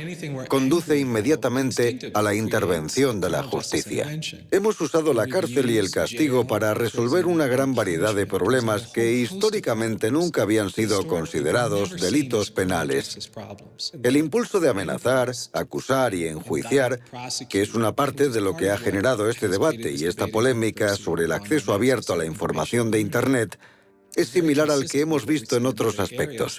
conduce inmediatamente a la intervención de la justicia. Hemos usado la cárcel y el castigo para resolver una gran variedad de problemas que históricamente nunca habían sido considerados delitos penales. El impulso de amenazar, acusar y enjuiciar, que es una parte de lo que ha generado este debate y esta polémica sobre el acceso abierto a la información de Internet, es similar al que hemos visto en otros aspectos.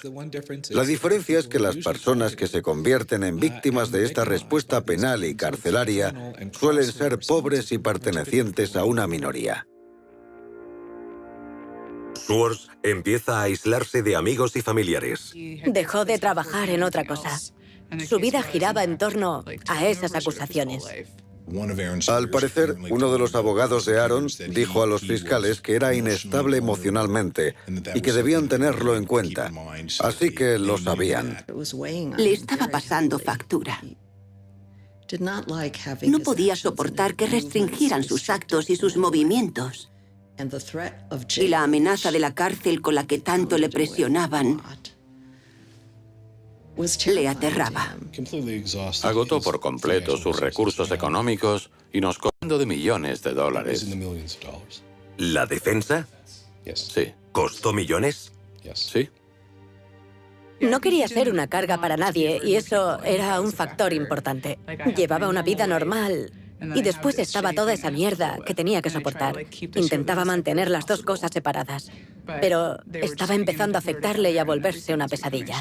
La diferencia es que las personas que se convierten en víctimas de esta respuesta penal y carcelaria suelen ser pobres y pertenecientes a una minoría. Schwartz empieza a aislarse de amigos y familiares. Dejó de trabajar en otra cosa. Su vida giraba en torno a esas acusaciones. Al parecer, uno de los abogados de Aaron dijo a los fiscales que era inestable emocionalmente y que debían tenerlo en cuenta. Así que lo sabían. Le estaba pasando factura. No podía soportar que restringieran sus actos y sus movimientos. Y la amenaza de la cárcel con la que tanto le presionaban le aterraba. Agotó por completo sus recursos económicos y nos cobrando de millones de dólares. ¿La defensa? Sí. ¿Costó millones? Sí. No quería ser una carga para nadie y eso era un factor importante. Llevaba una vida normal y después estaba toda esa mierda que tenía que soportar. Intentaba mantener las dos cosas separadas, pero estaba empezando a afectarle y a volverse una pesadilla.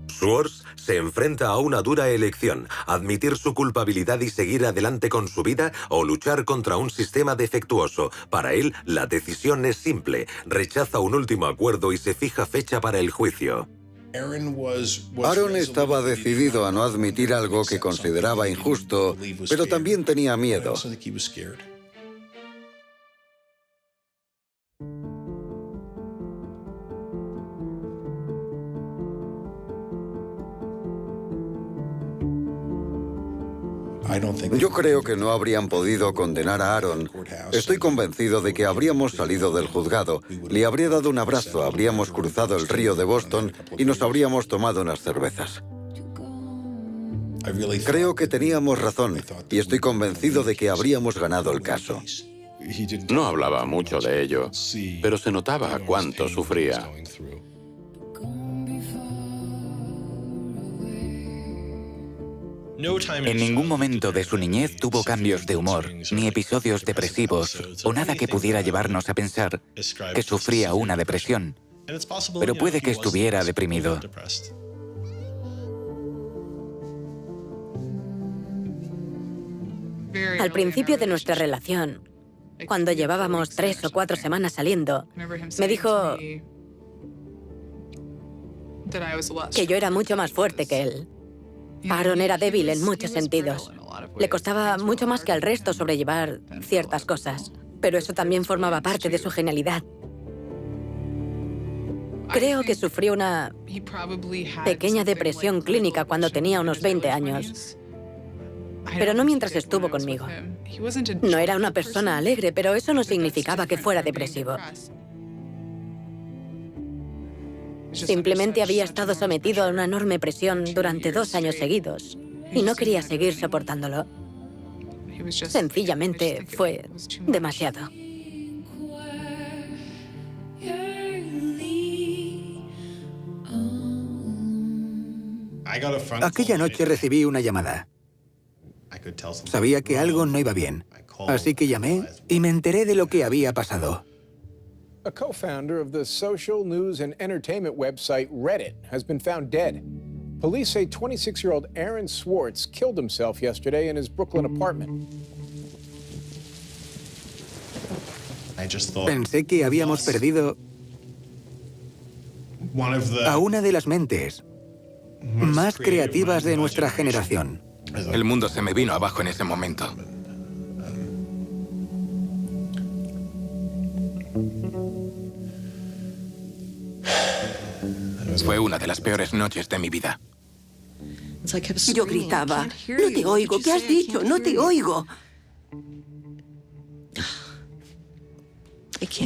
Schwartz se enfrenta a una dura elección: admitir su culpabilidad y seguir adelante con su vida o luchar contra un sistema defectuoso. Para él, la decisión es simple: rechaza un último acuerdo y se fija fecha para el juicio. Aaron estaba decidido a no admitir algo que consideraba injusto, pero también tenía miedo. Yo creo que no habrían podido condenar a Aaron. Estoy convencido de que habríamos salido del juzgado, le habría dado un abrazo, habríamos cruzado el río de Boston y nos habríamos tomado unas cervezas. Creo que teníamos razón y estoy convencido de que habríamos ganado el caso. No hablaba mucho de ello, pero se notaba cuánto sufría. En ningún momento de su niñez tuvo cambios de humor, ni episodios depresivos, o nada que pudiera llevarnos a pensar que sufría una depresión. Pero puede que estuviera deprimido. Al principio de nuestra relación, cuando llevábamos 3 o 4 semanas saliendo, me dijo que yo era mucho más fuerte que él. Aaron era débil en muchos sentidos. Le costaba mucho más que al resto sobrellevar ciertas cosas, pero eso también formaba parte de su genialidad. Creo que sufrió una pequeña depresión clínica cuando tenía unos 20 años, pero no mientras estuvo conmigo. No era una persona alegre, pero eso no significaba que fuera depresivo. Simplemente había estado sometido a una enorme presión durante 2 años seguidos y no quería seguir soportándolo. Sencillamente fue demasiado. Aquella noche recibí una llamada. Sabía que algo no iba bien, así que llamé y me enteré de lo que había pasado. A co-founder of the social news and entertainment website Reddit has been found dead. Police say 26-year-old Aaron Swartz killed himself yesterday in his Brooklyn apartment. Pensé que habíamos perdido a una de las mentes más creativas de nuestra generación. El mundo se me vino abajo en ese momento. Fue una de las peores noches de mi vida. Yo gritaba, no te oigo, ¿qué has dicho? No te oigo.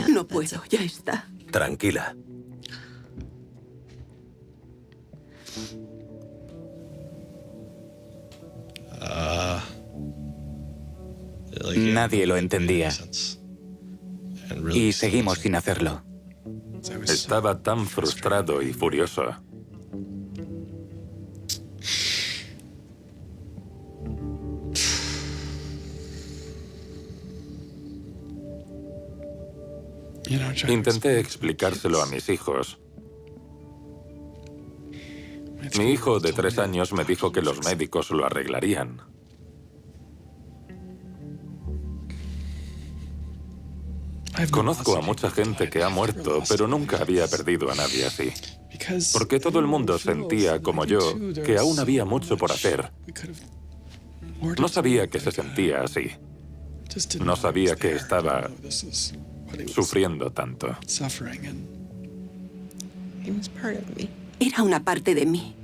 No puedo, ya está. Tranquila. Nadie lo entendía. Y seguimos sin hacerlo. Estaba tan frustrado y furioso. Intenté explicárselo a mis hijos. Mi hijo de 3 años me dijo que los médicos lo arreglarían. Conozco a mucha gente que ha muerto, pero nunca había perdido a nadie así. Porque todo el mundo sentía, como yo, que aún había mucho por hacer. No sabía que se sentía así. No sabía que estaba sufriendo tanto. Era una parte de mí.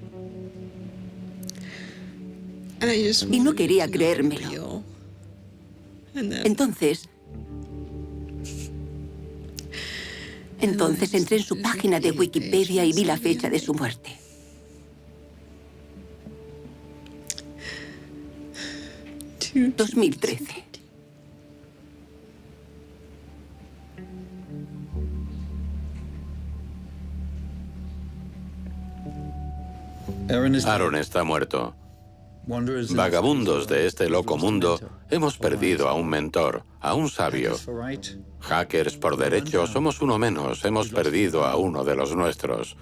Y no quería creérmelo. Entonces entré en su página de Wikipedia y vi la fecha de su muerte. ...2013. Aaron está muerto. Vagabundos de este loco mundo, hemos perdido a un mentor, a un sabio. Hackers por derecho, somos uno menos, hemos perdido a uno de los nuestros.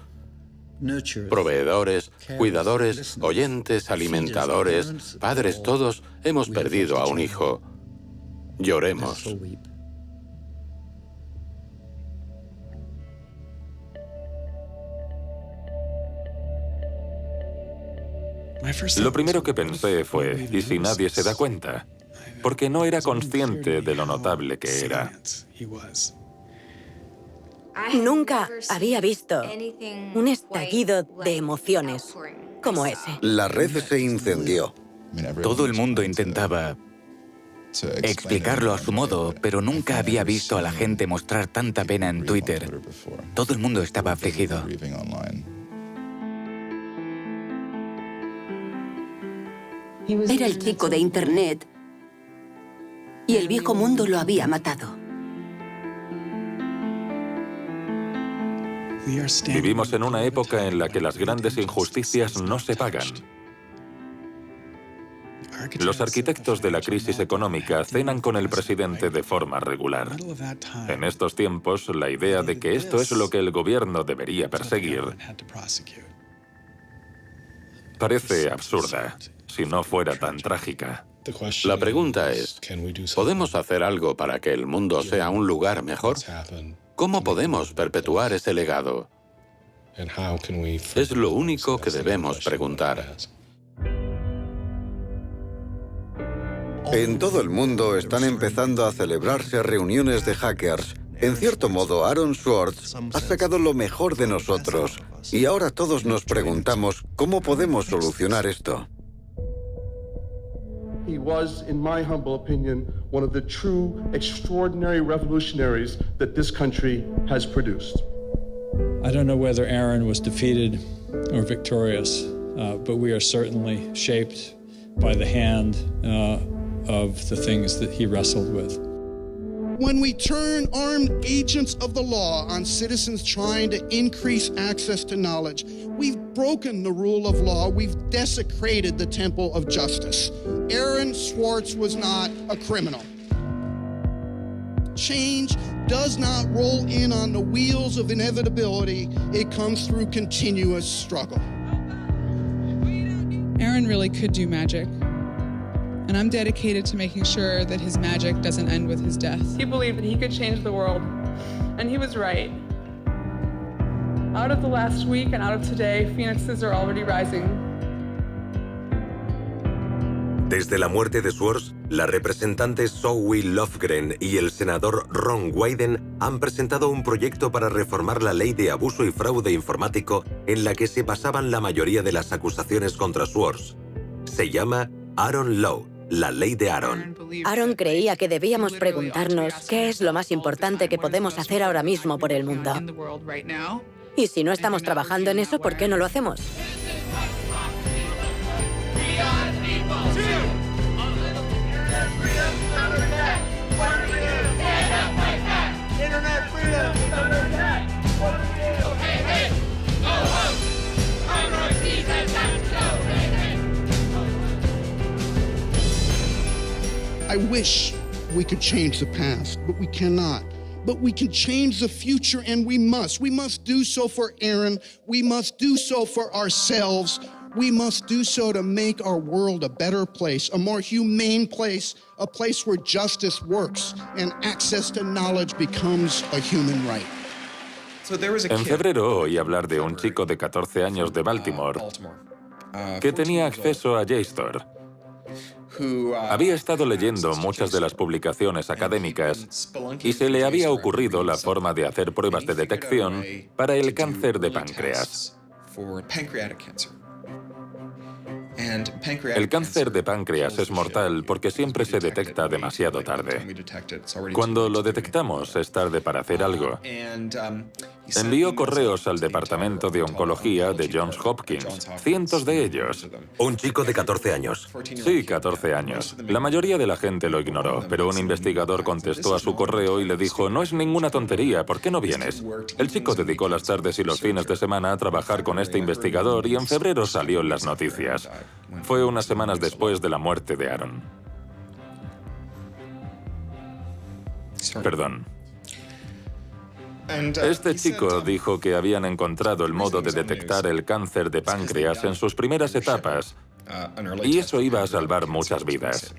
Proveedores, cuidadores, oyentes, alimentadores, padres, todos, hemos perdido a un hijo. Lloremos. Lo primero que pensé fue, ¿y si nadie se da cuenta? Porque no era consciente de lo notable que era. Nunca había visto un estallido de emociones como ese. La red se incendió. Todo el mundo intentaba explicarlo a su modo, pero nunca había visto a la gente mostrar tanta pena en Twitter. Todo el mundo estaba afligido. Era el chico de Internet y el viejo mundo lo había matado. Vivimos en una época en la que las grandes injusticias no se pagan. Los arquitectos de la crisis económica cenan con el presidente de forma regular. En estos tiempos, la idea de que esto es lo que el gobierno debería perseguir parece absurda, si no fuera tan trágica. La pregunta es, ¿podemos hacer algo para que el mundo sea un lugar mejor? ¿Cómo podemos perpetuar ese legado? Es lo único que debemos preguntar. En todo el mundo están empezando a celebrarse reuniones de hackers. En cierto modo, Aaron Swartz ha sacado lo mejor de nosotros. Y ahora todos nos preguntamos, ¿cómo podemos solucionar esto? He was, in my humble opinion, one of the true extraordinary revolutionaries that this country has produced. I don't know whether Aaron was defeated or victorious, but we are certainly shaped by the hand of the things that he wrestled with. When we turn armed agents of the law on citizens trying to increase access to knowledge, we've broken the rule of law, we've desecrated the temple of justice. Aaron Swartz was not a criminal. Change does not roll in on the wheels of inevitability. It comes through continuous struggle. Aaron really could do magic. And I'm dedicated to making sure that his magic doesn't end with his death. He believed that he could change the world, and he was right. Out of the last week and out of today, phoenixes are already rising. Desde la muerte de Swords, la representante Zoe Lofgren y el senador Ron Wyden han presentado un proyecto para reformar la ley de abuso y fraude informático en la que se basaban la mayoría de las acusaciones contra Swords. Se llama Aaron Law, la ley de Aaron. Aaron creía que debíamos preguntarnos qué es lo más importante que podemos hacer ahora mismo por el mundo. Y si no estamos trabajando en eso, ¿por qué no lo hacemos? I wish we could change the past, but we cannot. But we can change the future, and we must. We must do so for Aaron. We must do so for ourselves. We must do so to make our world a better place, a more humane place, a place where justice works and access to knowledge becomes a human right. En febrero oí hablar de un chico de 14 años de Baltimore que tenía acceso a JSTOR. Había estado leyendo muchas de las publicaciones académicas y se le había ocurrido la forma de hacer pruebas de detección para el cáncer de páncreas. El cáncer de páncreas es mortal porque siempre se detecta demasiado tarde. Cuando lo detectamos es tarde para hacer algo. Envió correos al Departamento de Oncología de Johns Hopkins, cientos de ellos. Un chico de 14 años. Sí, 14 años. La mayoría de la gente lo ignoró, pero un investigador contestó a su correo y le dijo, no es ninguna tontería, ¿por qué no vienes? El chico dedicó las tardes y los fines de semana a trabajar con este investigador y en febrero salió en las noticias. Fue unas semanas después de la muerte de Aaron. Perdón. Este chico dijo que habían encontrado el modo de detectar el cáncer de páncreas en sus primeras etapas y eso iba a salvar muchas vidas.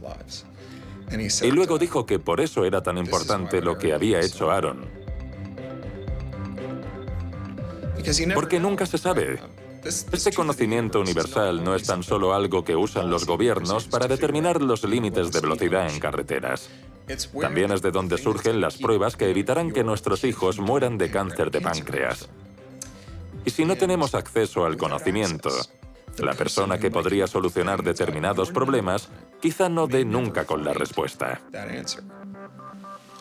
Y luego dijo que por eso era tan importante lo que había hecho Aaron. Porque nunca se sabe. Este conocimiento universal no es tan solo algo que usan los gobiernos para determinar los límites de velocidad en carreteras. También es de donde surgen las pruebas que evitarán que nuestros hijos mueran de cáncer de páncreas. Y si no tenemos acceso al conocimiento, la persona que podría solucionar determinados problemas quizá no dé nunca con la respuesta.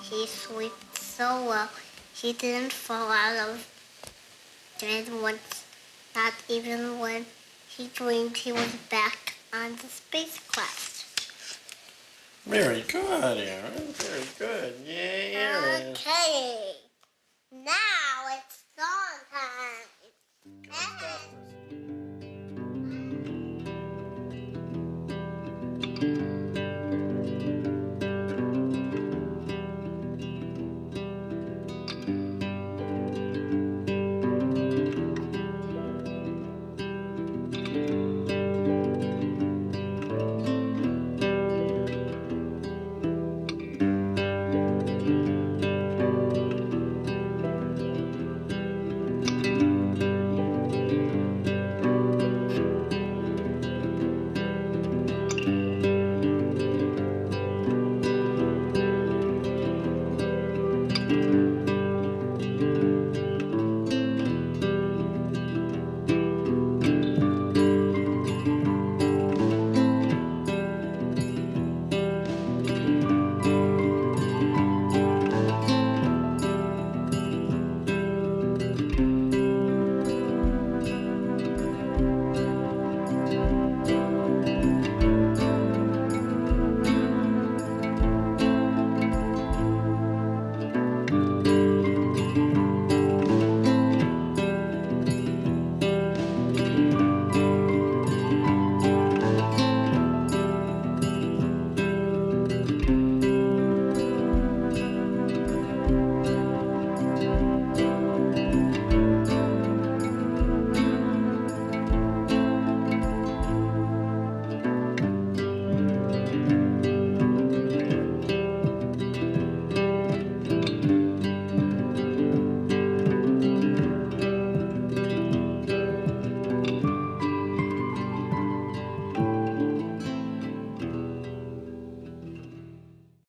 He slept so well, he didn't fall out of bed once, not even when he dreamed he was back on the spacecraft. Very good, Aaron. Very good. Yay, Aaron. Okay, now it's song time.